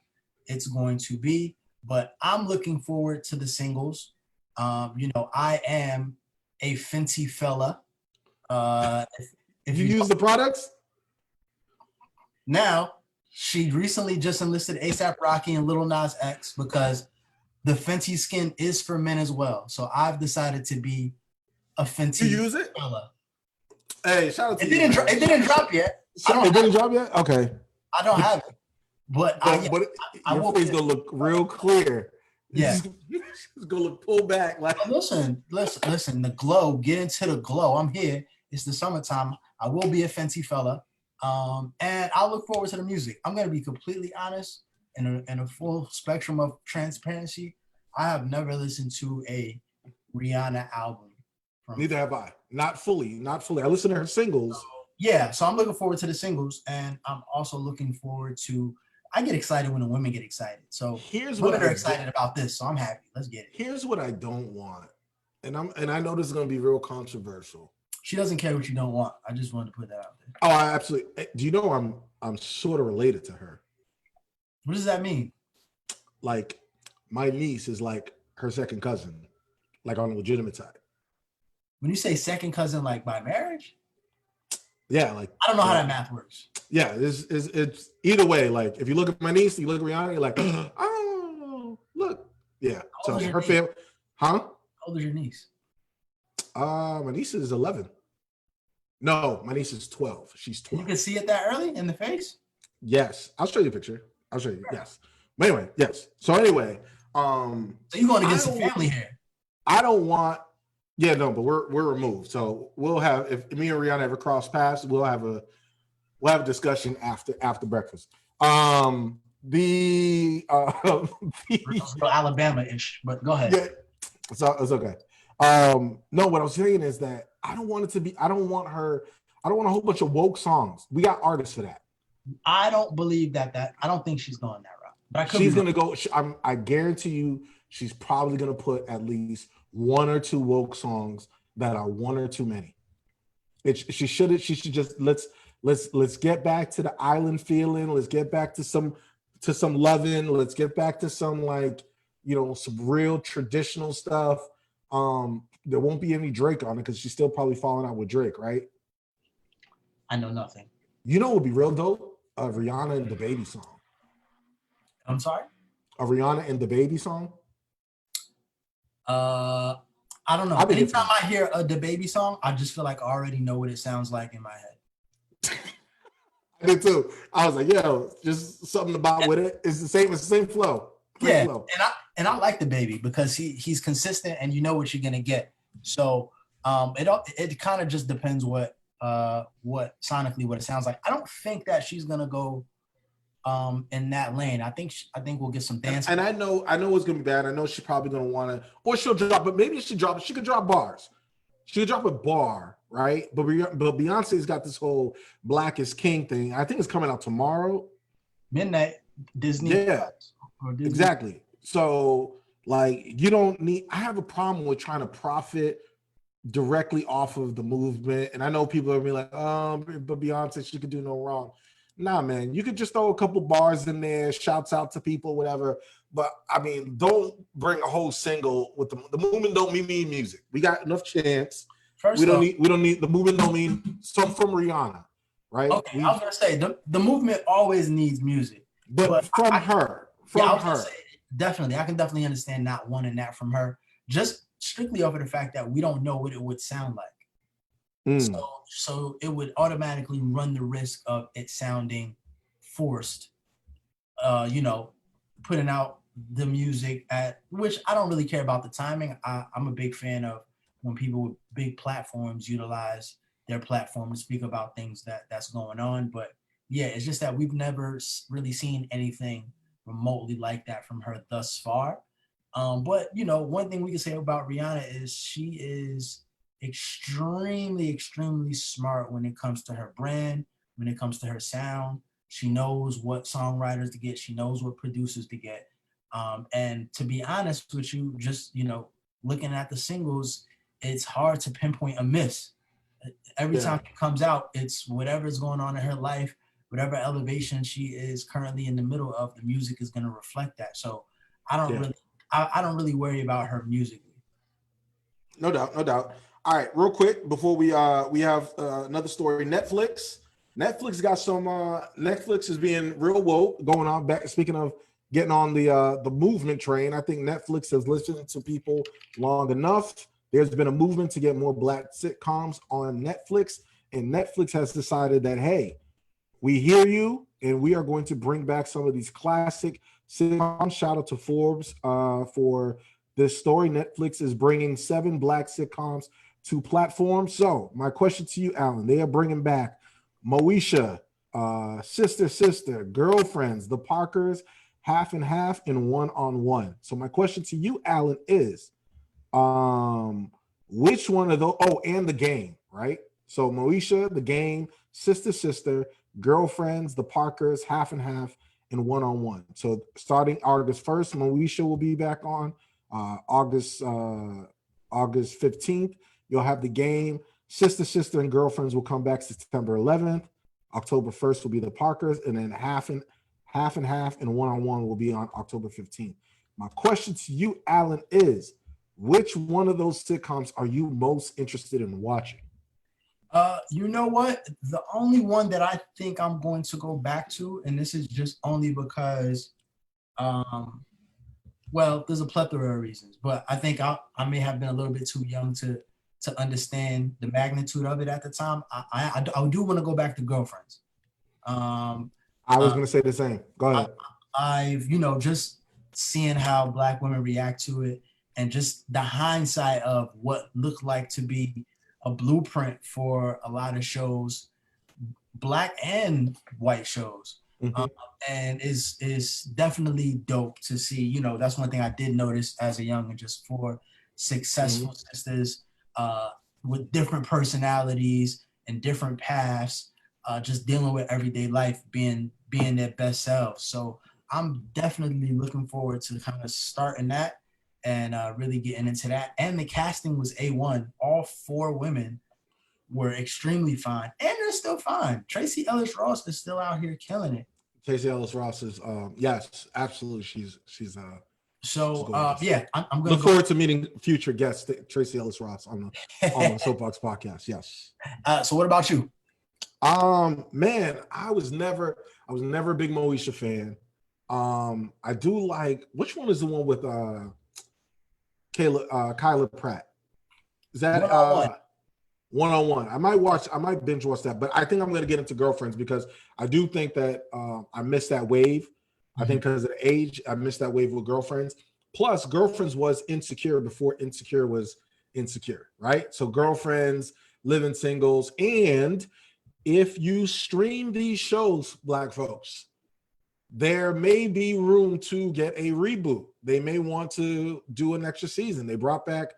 it's going to be, but I'm looking forward to the singles. I am a Fenty fella. If you use the products? Now, she recently just enlisted A$AP Rocky and Lil Nas X because the Fenty skin is for men as well. So I've decided to be a Fenty use it? fella. Hey, shout out to It didn't drop yet. It didn't drop yet? Okay. I don't have it. But But, I your will face gonna look real clear. Yeah. It's gonna look pulled back. Like listen. The glow. Get into the glow. I'm here. It's the summertime. I will be a Fenty fella. And I'll look forward to the music. I'm gonna be completely honest in a full spectrum of transparency. I have never listened to a Rihanna album. neither have I. Not fully. I listen to her singles. Yeah, so I'm looking forward to the singles, and I'm also looking forward to. I get excited when the women get excited. So Here's women what are I excited about this, so I'm happy. Let's get it. Here's what I don't want, and I know this is gonna be real controversial. She doesn't care what you don't want. I just wanted to put that out there. Oh, I absolutely. Do you know I'm sort of related to her? What does that mean? Like, my niece is like her second cousin, like on a legitimate side. When you say second cousin, like by marriage? Yeah, like I don't know how that math works. Yeah, it's either way. Like, if you look at my niece, you look at Rihanna, you're like, oh, look, yeah. So her family, huh? How old is your niece? My niece is 11. No, my niece is 12. She's 12. You can see it that early in the face? Yes, I'll show you a picture. I'll show you. Yes. But anyway, yes. So anyway, so you're going against the family here. I don't want. Yeah, no, but we're removed. So we'll have, if me and Rihanna ever cross paths, we'll have a discussion after breakfast. The Alabama-ish, but go ahead. Yeah, it's okay. No, what I was saying is that I don't want a whole bunch of woke songs. We got artists for that. I don't believe that I don't think she's going that route. But She's gonna go. I guarantee you, she's probably gonna put at least one or two woke songs that are one or too many. She should just let's get back to the island feeling. Let's get back to some loving. Let's get back to some, like, some real traditional stuff. There won't be any Drake on it because she's still probably falling out with Drake, right? I know nothing. You know what would be real dope? A Rihanna and the Baby song. I'm sorry? A Rihanna and the Baby song? I don't know. Anytime I hear a DaBaby song, I just feel like I already know what it sounds like in my head. I did too. I was like, yo, just something about with it. It's the same flow. Yeah, flow. and I like DaBaby because he's consistent and you know what you're gonna get. So it kind of just depends what sonically what it sounds like. I don't think that she's gonna go in that lane. I think we'll get some dance. And I know it's gonna be bad. I know she's probably gonna want to, or she'll drop, but maybe she could drop bars. She could drop a bar, right? But Beyonce's got this whole Black is King thing. I think it's coming out tomorrow. Midnight Disney. Yeah, Disney. Exactly. So, like, you don't need. I have a problem with trying to profit directly off of the movement. And I know people are gonna be like, but Beyonce, she could do no wrong. Nah, man, you could just throw a couple bars in there, shouts out to people, whatever. But I mean, don't bring a whole single with the movement. Don't mean music. We got enough chance. We don't need the movement. Don't mean some from Rihanna, right? Okay, I was gonna say the movement always needs music, but from her. Definitely, I can definitely understand not wanting that from her. Just strictly over the fact that we don't know what it would sound like. So it would automatically run the risk of it sounding forced, putting out the music at which I don't really care about the timing. I'm a big fan of when people with big platforms utilize their platform to speak about things that's going on. But yeah, it's just that we've never really seen anything remotely like that from her thus far. But one thing we can say about Rihanna is she is extremely, extremely smart when it comes to her brand, when it comes to her sound. She knows what songwriters to get. She knows what producers to get. And to be honest with you, just, looking at the singles, it's hard to pinpoint a miss. Every time it comes out, it's whatever's going on in her life, whatever elevation she is currently in the middle of, the music is going to reflect that. So I don't really worry about her musically. No doubt. All right, real quick before we have another story. Netflix got some. Netflix is being real woke, going on back. Speaking of getting on the movement train, I think Netflix has listened to people long enough. There's been a movement to get more Black sitcoms on Netflix, and Netflix has decided that, hey, We hear you, and we are going to bring back some of these classic sitcoms. Shout out to Forbes for this story. Netflix is bringing 7 black sitcoms to platforms. So my question to you, Alan, they are bringing back Moesha, Sister Sister, Girlfriends, The Parkers, Half and Half, and One on One. So my question to you, Alan, is which one of those? Oh, and The Game, right? So Moesha, The Game, Sister Sister, Girlfriends, The Parkers, Half and Half, and One on One. So starting August 1st, Moesha will be back on. August 15th, you'll have The Game. Sister Sister and Girlfriends will come back September 11th. October 1st will be The Parkers, and then Half and Half, and One on One will be on October 15th. My question to you, Alan, is which one of those sitcoms are you most interested in watching? You know what? The only one that I think I'm going to go back to, and this is just only because, well, there's a plethora of reasons, but I think I may have been a little bit too young to understand the magnitude of it at the time. I do want to go back to Girlfriends. I was going to say the same. Go ahead. I've, just seeing how Black women react to it, and just the hindsight of what looked like to be a blueprint for a lot of shows, Black and white shows. And is definitely dope to see. That's one thing I did notice as a young, and just 4 successful sisters with different personalities and different paths, just dealing with everyday life, being their best selves. So I'm definitely looking forward to kind of starting that and really getting into that. And the casting was A1. All 4 women were extremely fine, and they're still fine. Tracee Ellis Ross is still out here killing it. Tracee Ellis Ross is yes, absolutely. She's so yeah. I'm gonna look forward to meeting future guest Tracee Ellis Ross on the Soapboxx podcast. Yes. So what about you? Man, I was never a big Moesha fan. I do like, which one is the one with Kyla Pratt? Is that One on One? I might binge watch that, but I think I'm going to get into Girlfriends because I do think that I missed that wave. I think because of the age, I missed that wave with Girlfriends. Plus, Girlfriends was Insecure before Insecure was Insecure, right? So Girlfriends, Living Singles, and if you stream these shows, Black folks, there may be room to get a reboot. They may want to do an extra season. They brought back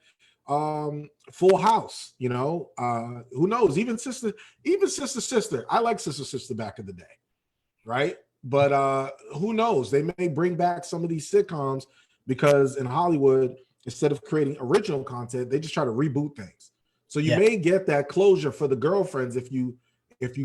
Full House, who knows? Even Sister Sister. I like Sister Sister back in the day, right? But who knows? They may bring back some of these sitcoms because in Hollywood, instead of creating original content, they just try to reboot things. So you may get that closure for the Girlfriends if you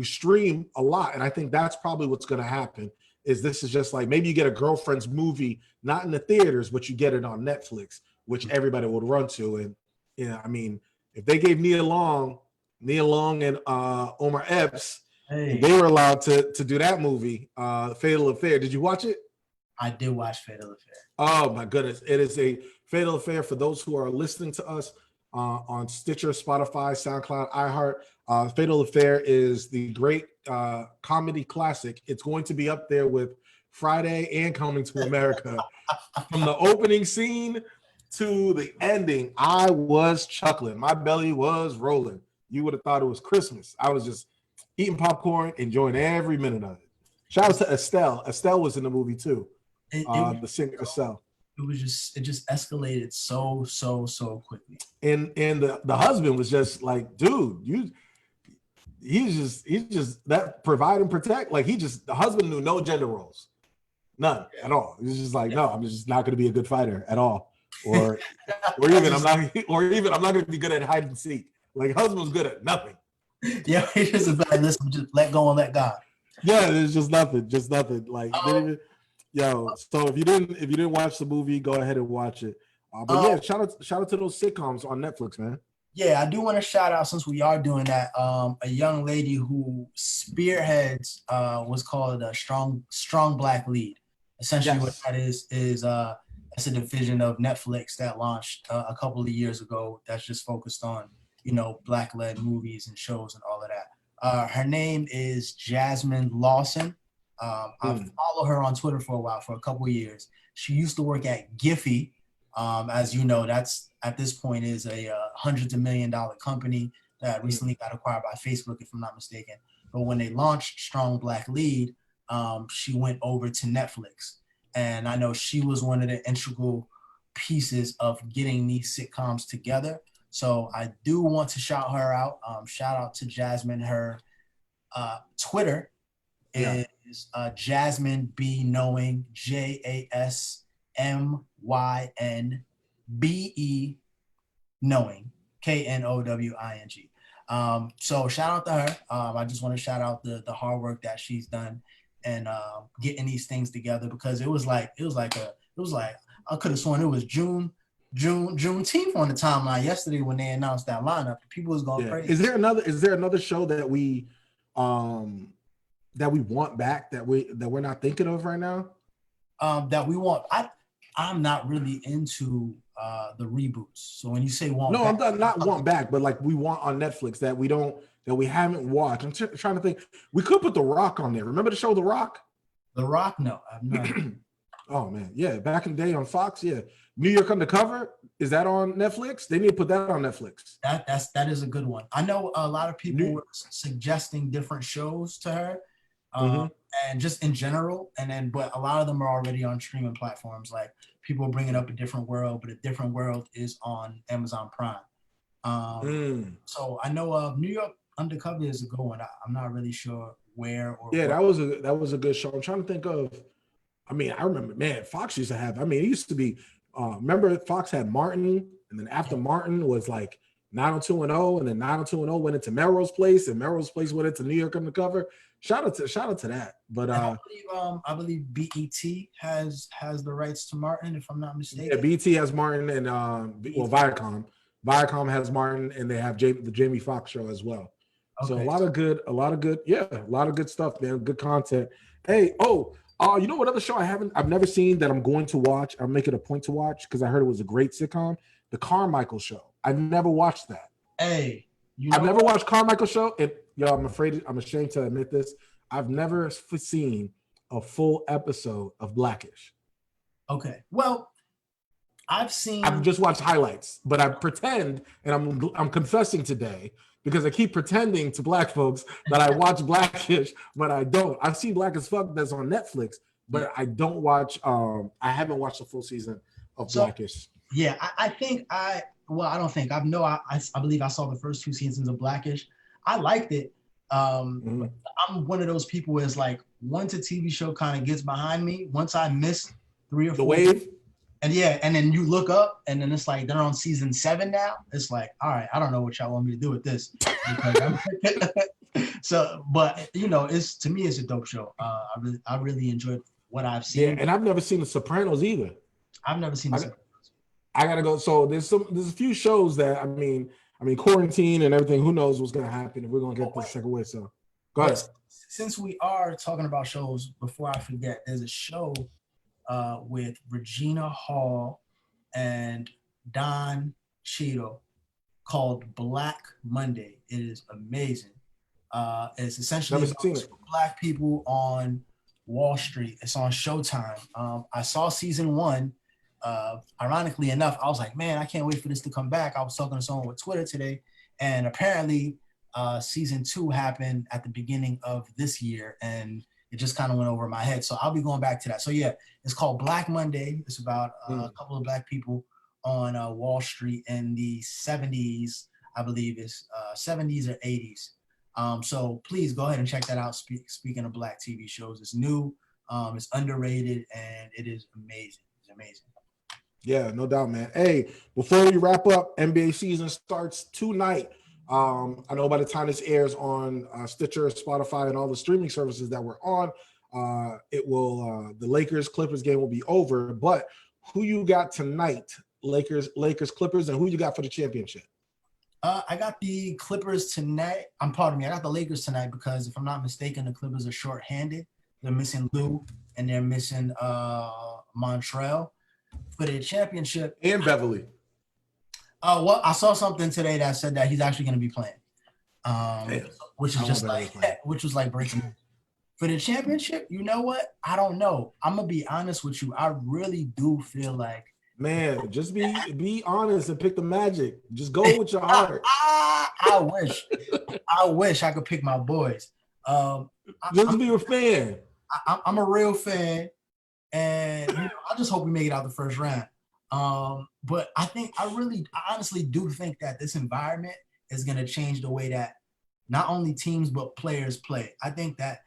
stream a lot. And I think that's probably what's going to happen. Is this is just like maybe you get a Girlfriends movie, not in the theaters, but you get it on Netflix, which everybody would run to. And I mean, if they gave Nia Long and Omar Epps, they were allowed to do that movie, Fatal Affair. Did you watch it? I did watch Fatal Affair. Oh my goodness. It is a Fatal Affair for those who are listening to us on Stitcher, Spotify, SoundCloud, iHeart. Fatal Affair is the great comedy classic. It's going to be up there with Friday and Coming to America. From the opening scene to the ending, I was chuckling. My belly was rolling. You would have thought it was Christmas. I was just eating popcorn, enjoying every minute of it. Shout out to Estelle. Estelle was in the movie too. The singer Estelle. It just escalated so quickly. And the husband was just like, dude, he's just that provide and protect. Like the husband knew no gender roles, none at all. He's just like, no, I'm just not going to be a good fighter at all, or even I'm not going to be good at hide and seek. Like husband was good at nothing. Yeah, he's just like, listen, just let go and let God. Yeah, it's just nothing. Like, so if you didn't watch the movie, go ahead and watch it. But yeah, shout out to those sitcoms on Netflix, man. Yeah, I do want to shout out, since we are doing that, a young lady who spearheads what's called a strong Black lead. Essentially, what that is that's a division of Netflix that launched a couple of years ago. That's just focused on Black-led movies and shows and all of that. Her name is Jasmine Lawson. I follow her on Twitter for a while, for a couple of years. She used to work at Giphy. As you know, that's at this point is a hundreds of $1 million company that recently got acquired by Facebook, if I'm not mistaken. But when they launched Strong Black Lead, she went over to Netflix. And I know she was one of the integral pieces of getting these sitcoms together. So I do want to shout her out. Shout out to Jasmine. Her Twitter is Jasmine B Knowing, JASMYNBE Knowing, KNOWING. So shout out to her. I just want to shout out the hard work that she's done and getting these things together, because it was like I could have sworn it was Juneteenth on the timeline yesterday when they announced that lineup. People was going crazy. Is there another show that we want back that we're not thinking of right now? That we want. I'm not really into the reboots. So when you say want, no, back, I'm not want back, but like we want on Netflix that we haven't watched. I'm trying to think. We could put The Rock on there. Remember the show The Rock? The Rock? No, I've not. Oh man, yeah, back in the day on Fox, yeah. New York Undercover, is that on Netflix? They need to put that on Netflix. That is a good one. I know a lot of people were suggesting different shows to her, and just in general, but a lot of them are already on streaming platforms. Like people are bringing up A Different World, but A Different World is on Amazon Prime. So I know New York Undercover is a good one. I'm not really sure where or yeah, that was a good show. I'm trying to think of. I mean, I remember, man, Fox used to have. I mean, it used to be. Remember, Fox had Martin, and then after Martin was like 90210, and then 90210 went into Melrose Place, and Melrose Place went into New York Undercover. Shout out to that. But I believe BET has the rights to Martin, if I'm not mistaken. Yeah, BET has Martin, and Viacom has Martin, and they have the Jamie Foxx show as well. Okay. So a lot of good stuff, man. Good content. Hey, you know what other show I've never seen that I'm going to watch? I'm making a point to watch because I heard it was a great sitcom. The Carmichael Show. I've never watched that. Hey, I've never watched Carmichael Show. I'm ashamed to admit this. I've never seen a full episode of Blackish. Okay. Well, I've just watched highlights, but I pretend, and I'm confessing today because I keep pretending to black folks that I watch Blackish, but I don't. I've seen Black as Fuck that's on Netflix, but I don't watch. I haven't watched a full season of Blackish. Yeah, I believe I saw the first 2 seasons of Blackish. I liked it. I'm one of those people where it's like once a TV show kind of gets behind me, once I miss 3 or 4 the wave. And then you look up, and then it's like they're on season 7 now. It's like, all right, I don't know what y'all want me to do with this. So, but to me, it's a dope show. I really enjoyed what I've seen. Yeah, and I've never seen The Sopranos either. I've never seen The Sopranos. I gotta go. So there's a few shows that I mean, quarantine and everything. Who knows what's gonna happen if we're gonna get this second way? So, go ahead. Since we are talking about shows, before I forget, there's a show with Regina Hall and Don Cheadle called Black Monday. It is amazing. It's essentially black people on Wall Street. It's on Showtime. I saw season 1. Ironically enough, I was like, man, I can't wait for this to come back. I was talking to someone with Twitter today, and apparently season 2 happened at the beginning of this year, and it just kind of went over my head. So I'll be going back to that. So yeah, it's called Black Monday. It's about a couple of black people on Wall Street in the 70s, I believe it's 70s or 80s. So please go ahead and check that out. Speaking of black TV shows, it's new, it's underrated, and it is amazing. It's amazing. Yeah, no doubt, man. Hey, before we wrap up, NBA season starts tonight. I know by the time this airs on Stitcher, Spotify, and all the streaming services that we're on, the Lakers-Clippers game will be over. But who you got tonight? Lakers-Clippers, and who you got for the championship? I got the Clippers tonight. I got the Lakers tonight because if I'm not mistaken, the Clippers are shorthanded. They're missing Lou and they're missing Montrell for the championship. And Beverly. Well, I saw something today that said that he's actually going to be playing. Damn. which I is just want like better. which was like breaking. For the championship, you know what? I don't know. I'm gonna be honest with you. I really do feel like Man, just be honest and pick the Magic. Just go with your heart. I wish I could pick my boys. Just be a fan. I'm a real fan, and I just hope we make it out the first round. But I honestly do think that this environment is gonna change the way that not only teams but players play. I think that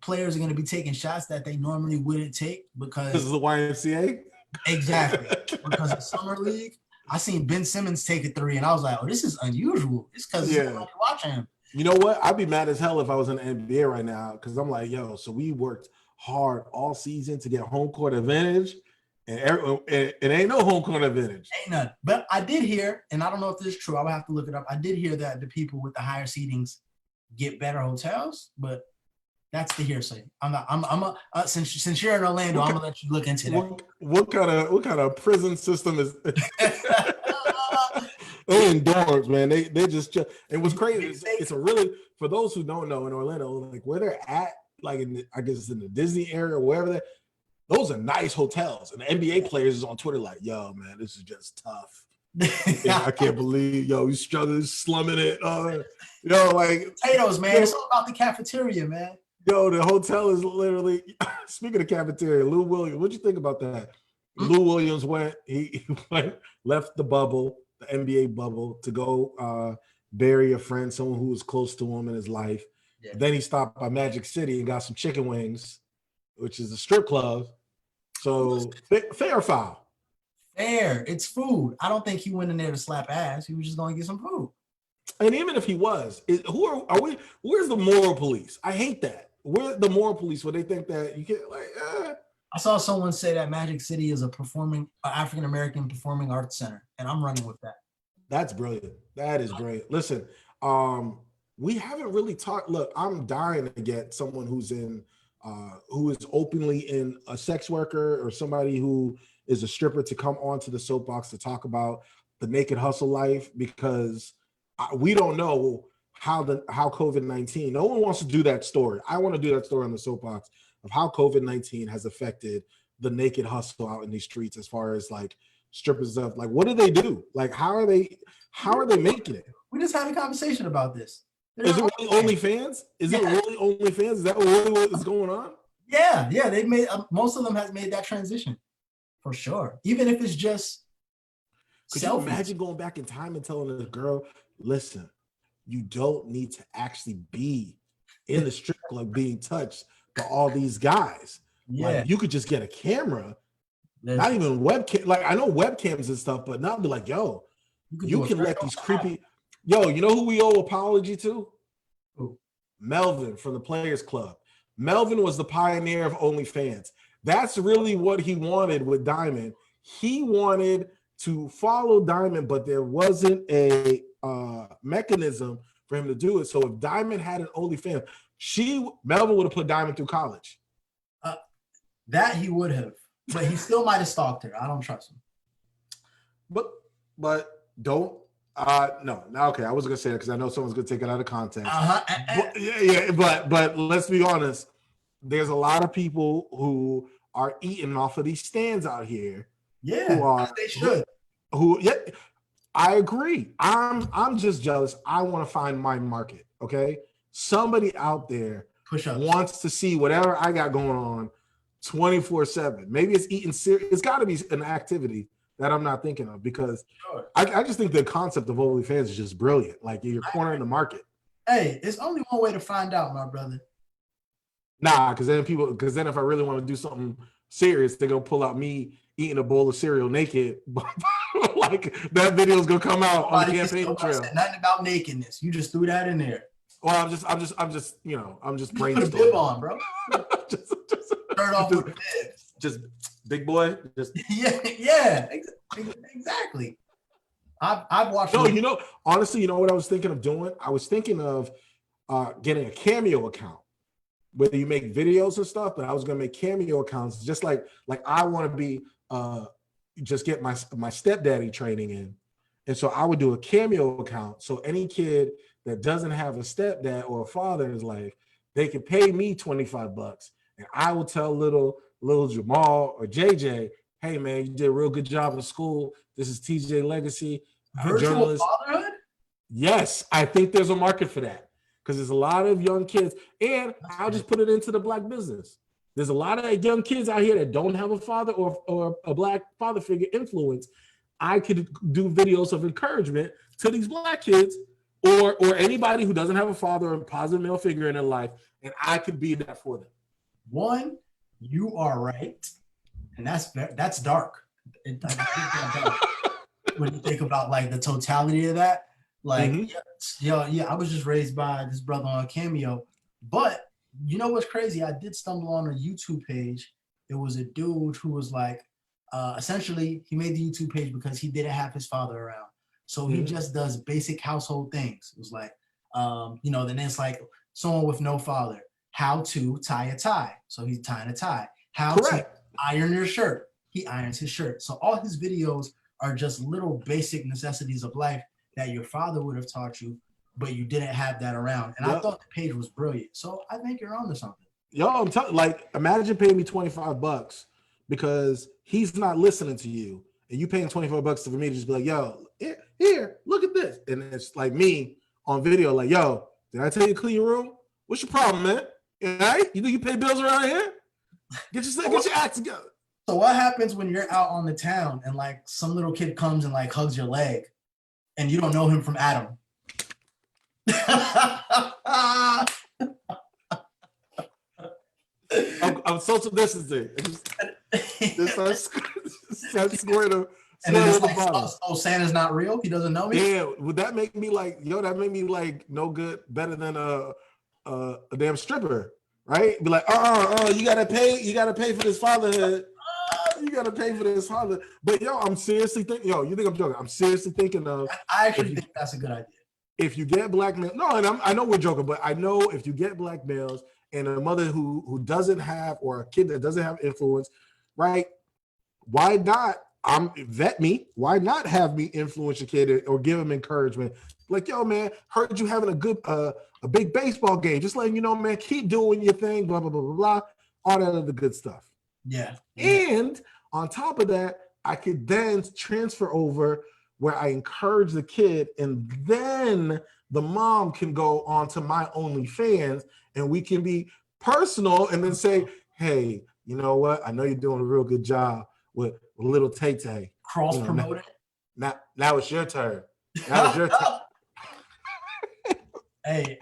players are going to be taking shots that they normally wouldn't take because This is the YMCA. exactly because of summer league. I seen Ben Simmons take a three, and I was like, "Oh, this is unusual." It's because nobody watching him. You know what? I'd be mad as hell if I was in the NBA right now because I'm like, yo, so we worked hard all season to get home court advantage, and it ain't no home court advantage. Ain't none. But I did hear, and I don't know if this is true. I would have to look it up. I did hear that the people with the higher seedings get better hotels, but that's the hearsay. Since you're in Orlando, I'm gonna let you look into that. What kind of prison system is? They're in dorms, man. They just chill. And what's crazy is it's a really, for those who don't know, in Orlando, like where they're at, like I guess it's in the Disney area or wherever. Those are nice hotels. And the NBA players is on Twitter like, yo, man, this is just tough. I can't believe, yo, he's struggling, slumming it. Like potatoes, man. It's all about the cafeteria, man. Yo, the hotel is literally, speaking of cafeteria, Lou Williams, what'd you think about that? Lou Williams he left the bubble, the NBA bubble, to go bury a friend, someone who was close to him in his life. Yeah. Then he stopped by Magic City and got some chicken wings, which is a strip club. So fair or foul? Fair. It's food. I don't think he went in there to slap ass. He was just going to get some food. And even if he was, where's the moral police? I hate that. Where's the moral police where they think that you can't I saw someone say that Magic City is a African-American performing arts center, and I'm running with that. That's brilliant. That is brilliant. Listen, we haven't really talked. Look, I'm dying to get someone who is openly in a sex worker or somebody who is a stripper to come onto the soapbox to talk about the naked hustle life, because we don't know how COVID-19, no one wants to do that story. I want to do that story on the soapbox of how COVID-19 has affected the naked hustle out in these streets, as far as like strippers stuff. Like, what do they do? Like, how are they making it? We just had a conversation about this. Is it really OnlyFans? Is it really OnlyFans? Is that really what is going on? Yeah. They've made most of them has made that transition for sure. Even if it's just could you imagine going back in time and telling a girl, listen, you don't need to actually be in the strip club being touched by all these guys. Yeah. Like, you could just get a camera, not even webcam. Like, I know webcams and stuff, but not be like, yo, you can let these creepy. Yo, you know who we owe apology to? Who? Melvin from the Players Club. Melvin was the pioneer of OnlyFans. That's really what he wanted with Diamond. He wanted to follow Diamond, but there wasn't a mechanism for him to do it. So if Diamond had an OnlyFans, Melvin would have put Diamond through college. That he would have, but he still might have stalked her. I don't trust him. But don't. No. Okay, I wasn't gonna say that because I know someone's gonna take it out of context. But let's be honest. There's a lot of people who are eating off of these stands out here. Yeah, they should. I agree. I'm just jealous. I want to find my market. Okay, somebody out there wants to see whatever I got going on 24/7. Maybe it's eating cereal. It's got to be an activity that I'm not thinking of, because I just think the concept of OnlyFans is just brilliant. Like, you're cornering the market. Hey, it's only one way to find out, my brother. Nah, because then if I really want to do something serious, they're gonna pull out me eating a bowl of cereal naked. Like, that video's gonna come out on the campaign trail. Nothing about nakedness. You just threw that in there. Well, I'm just brainstorming. Put a bib on, bro. just start off with a bib. Just big boy. Just yeah, exactly. I've watched. No, honestly, you know what I was thinking of doing? I was thinking of getting a Cameo account, where you make videos and stuff. But I was gonna make Cameo accounts, just like I want to be just get my stepdaddy training in, And so I would do a Cameo account. So any kid that doesn't have a stepdad or a father in his life, they can pay me $25, and I will tell little Jamal or JJ, hey man, you did a real good job in school. This is TJ Legacy, Virtual fatherhood? Yes, I think there's a market for that because there's a lot of young kids, and I'll just put it into the black business. There's a lot of young kids out here that don't have a father or a black father figure influence. I could do videos of encouragement to these black kids or anybody who doesn't have a father or a positive male figure in their life, and I could be that for them. One, you are right, and that's dark. Dark. When you think about like the totality of that, like yeah, I was just raised by this brother on Cameo, but you know what's crazy? I did stumble on a YouTube page. It was a dude who was like, essentially, he made the YouTube page because he didn't have his father around. So he just does basic household things. It was like, then it's like someone with no father, how to tie a tie. So he's tying a tie. How to iron your shirt. He irons his shirt. So all his videos are just little basic necessities of life that your father would have taught you, but you didn't have that around. And I thought the page was brilliant. So I think you're onto something. Yo, I'm telling, like, imagine paying me $25 because he's not listening to you, and you paying $25 for me to just be like, yo, here, look at this. And it's like me on video, like, yo, did I tell you to clean your room? What's your problem, man? Right? You think you pay bills around here? Get your act together. So what happens when you're out on the town and like some little kid comes and like hugs your leg and you don't know him from Adam? I'm social distancing. Just start squaring the bottom. Oh, Santa's not real? He doesn't know me? Yeah, would that make me like, that made me like no good, better than a damn stripper, right? Be like, you gotta pay for this fatherhood. You gotta pay for this father. But yo, I'm seriously thinking, you think I'm joking? I'm seriously thinking of. I actually think that's a good idea. If you get black males, I know we're joking, but I know if you get black males and a mother who doesn't have, or a kid that doesn't have influence, right? Why not? Vet me. Why not have me influence your kid or give him encouragement? Like, yo, man, heard you having a big baseball game. Just letting you know, man, keep doing your thing. Blah blah blah blah blah. All that other good stuff. Yeah. And on top of that, I could then transfer over where I encourage the kid, and then the mom can go on to my OnlyFans, and we can be personal, and then say, hey, you know what? I know you're doing a real good job with little Tay-Tay. Cross promoted. Now it's your turn. Now it's your turn. Hey,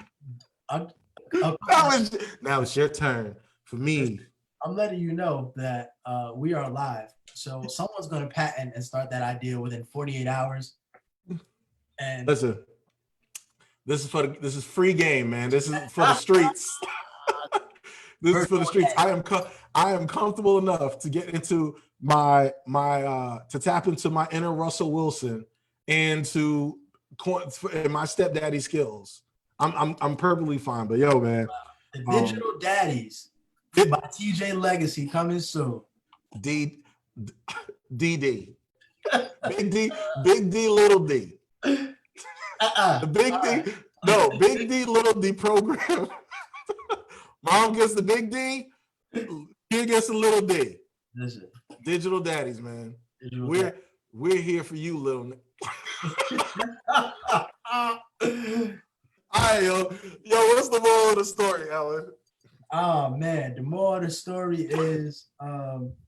now it's your turn for me. I'm letting you know that we are live. So someone's going to patent and start that idea within 48 hours. And listen, this is free game, man. This is for the streets. This is for the streets. I am comfortable enough to get into to tap into my inner Russell Wilson and my stepdaddy skills. I'm perfectly fine. But yo, man, the Digital Daddies by TJ Legacy coming soon. DD. Big D, little D. The big D, no, Big D, little D program. Mom gets the big D, kid gets the little D. Listen. Digital Daddies, man. We're here for you, little. All right, yo, what's the moral of the story, Alan? Oh man, the moral of the story is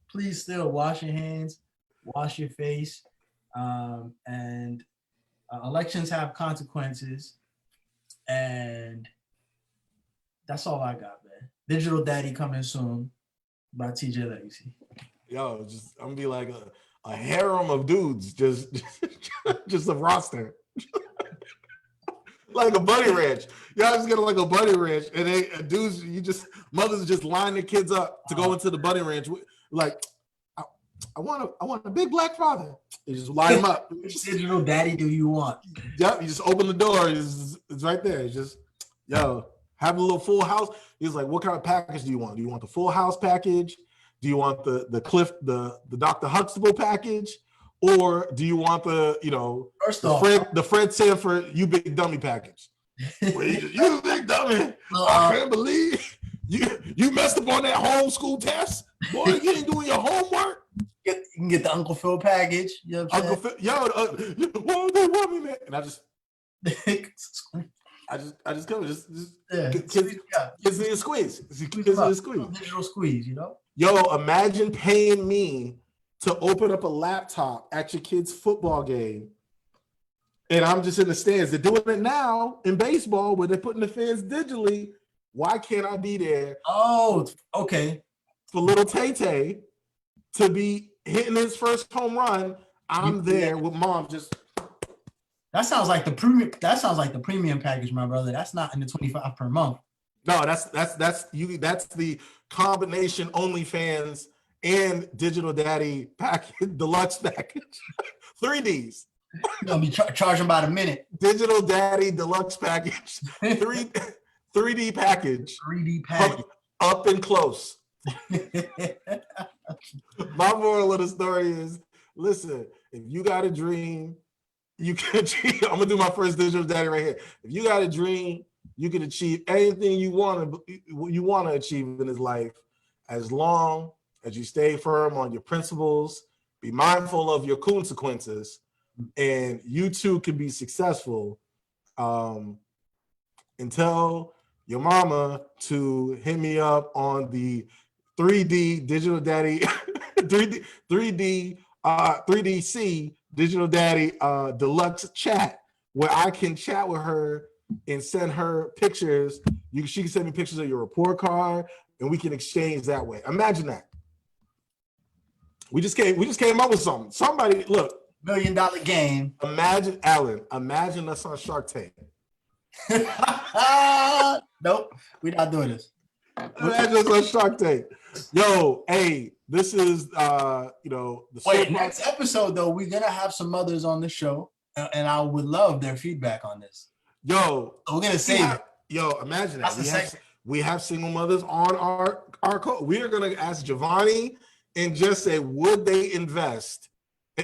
please still wash your hands, wash your face, and elections have consequences, and that's all I got, man. Digital Daddy coming soon by TJ Legacy. Yo, I'm gonna be like a harem of dudes, just a roster. Like a bunny ranch. Y'all just get like a bunny ranch, and dudes, mothers just line their kids up to go into the bunny ranch. Like, I want a big black father. You just line them up. Which digital daddy do you want? Yep, you just open the door. It's right there. It's just, have a little full house. He's like, what kind of package do you want? Do you want the full house package? Do you want the Dr. Huxtable package? or do you want the First the off, Fred Sanford you big dummy package? Well, you big dummy. So, I can't believe you messed up on that homeschool test. Boy, you ain't doing your homework. you can get the Uncle Phil package. You know what I'm Uncle Phil, why they want me, man? And I just come just yeah, kids need a squeeze. Kids need a squeeze. Digital squeeze, you know. Yo, imagine paying me to open up a laptop at your kid's football game, and I'm just in the stands. They're doing it now in baseball where they're putting the fans digitally. Why can't I be there? Oh, okay. For little Tay to be hitting his first home run, I'm there with mom. Just that sounds like the premium. That sounds like the premium package, my brother. That's not in the $25 per month. no, that's you. That's the combination OnlyFans and Digital Daddy package, deluxe package, 3Ds. You're gonna be charging by the minute. Digital Daddy deluxe package, 3D package, 3D package. up and close. My moral of the story is: listen, if you got a dream, you can achieve. I'm gonna do my first Digital Daddy right here. If you got a dream, you can achieve anything you want to achieve in this life, as long as you stay firm on your principles, be mindful of your Coon-sequences, and you too can be successful. And tell your mama to hit me up on the 3D Digital Daddy 3DC Digital Daddy deluxe chat, where I can chat with her and send her pictures. She can send me pictures of your report card, and we can exchange that way. Imagine that. We just came up with something. Somebody look. $1 million game. Imagine, Alan. Imagine us on Shark Tank. Nope, we're not doing this. Imagine us on Shark Tank. Yo, hey, this is the Wait, next episode though, we're gonna have some mothers on the show, and I would love their feedback on this. Yo, So we're gonna save it. Yo, imagine That's that. We have single mothers on our call. We are gonna ask Javonni and just say, would they invest?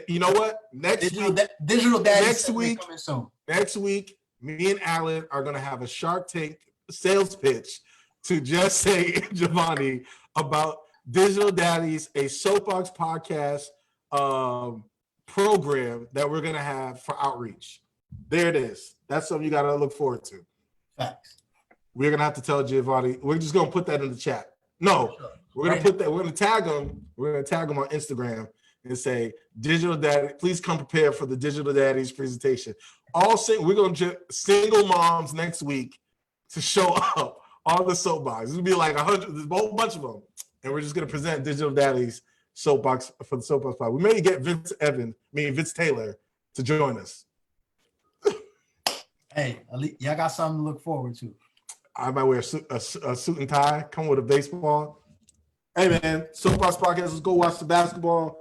You know what? Digital Daddy next week, coming soon. Next week, me and Alan are gonna have a Shark Tank sales pitch to just say Javonni about Digital Daddies, a Soapboxx podcast program that we're gonna have for outreach. There it is. That's something you gotta look forward to. Facts. We're gonna have to tell Javonni. We're just gonna put that in the chat. No, we're gonna put that. We're gonna tag him. We're gonna tag him on Instagram and say, "Digital Daddy, please come prepared for the Digital Daddies presentation." We're gonna single moms next week to show up on the soapbox. It'll be like 100, there's a whole bunch of them, and we're just gonna present Digital Daddies soapbox for the Soapboxx pod. We may get Vince Taylor to join us. Hey, at least y'all got something to look forward to. I might wear a suit and tie, come with a baseball. Hey man, Soapboxx podcast. Let's go watch the basketball.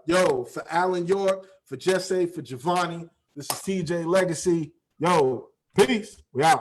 Yo, for Alan York, for Jesse, for Javonni, this is TJ Legacy. Yo, peace. We out.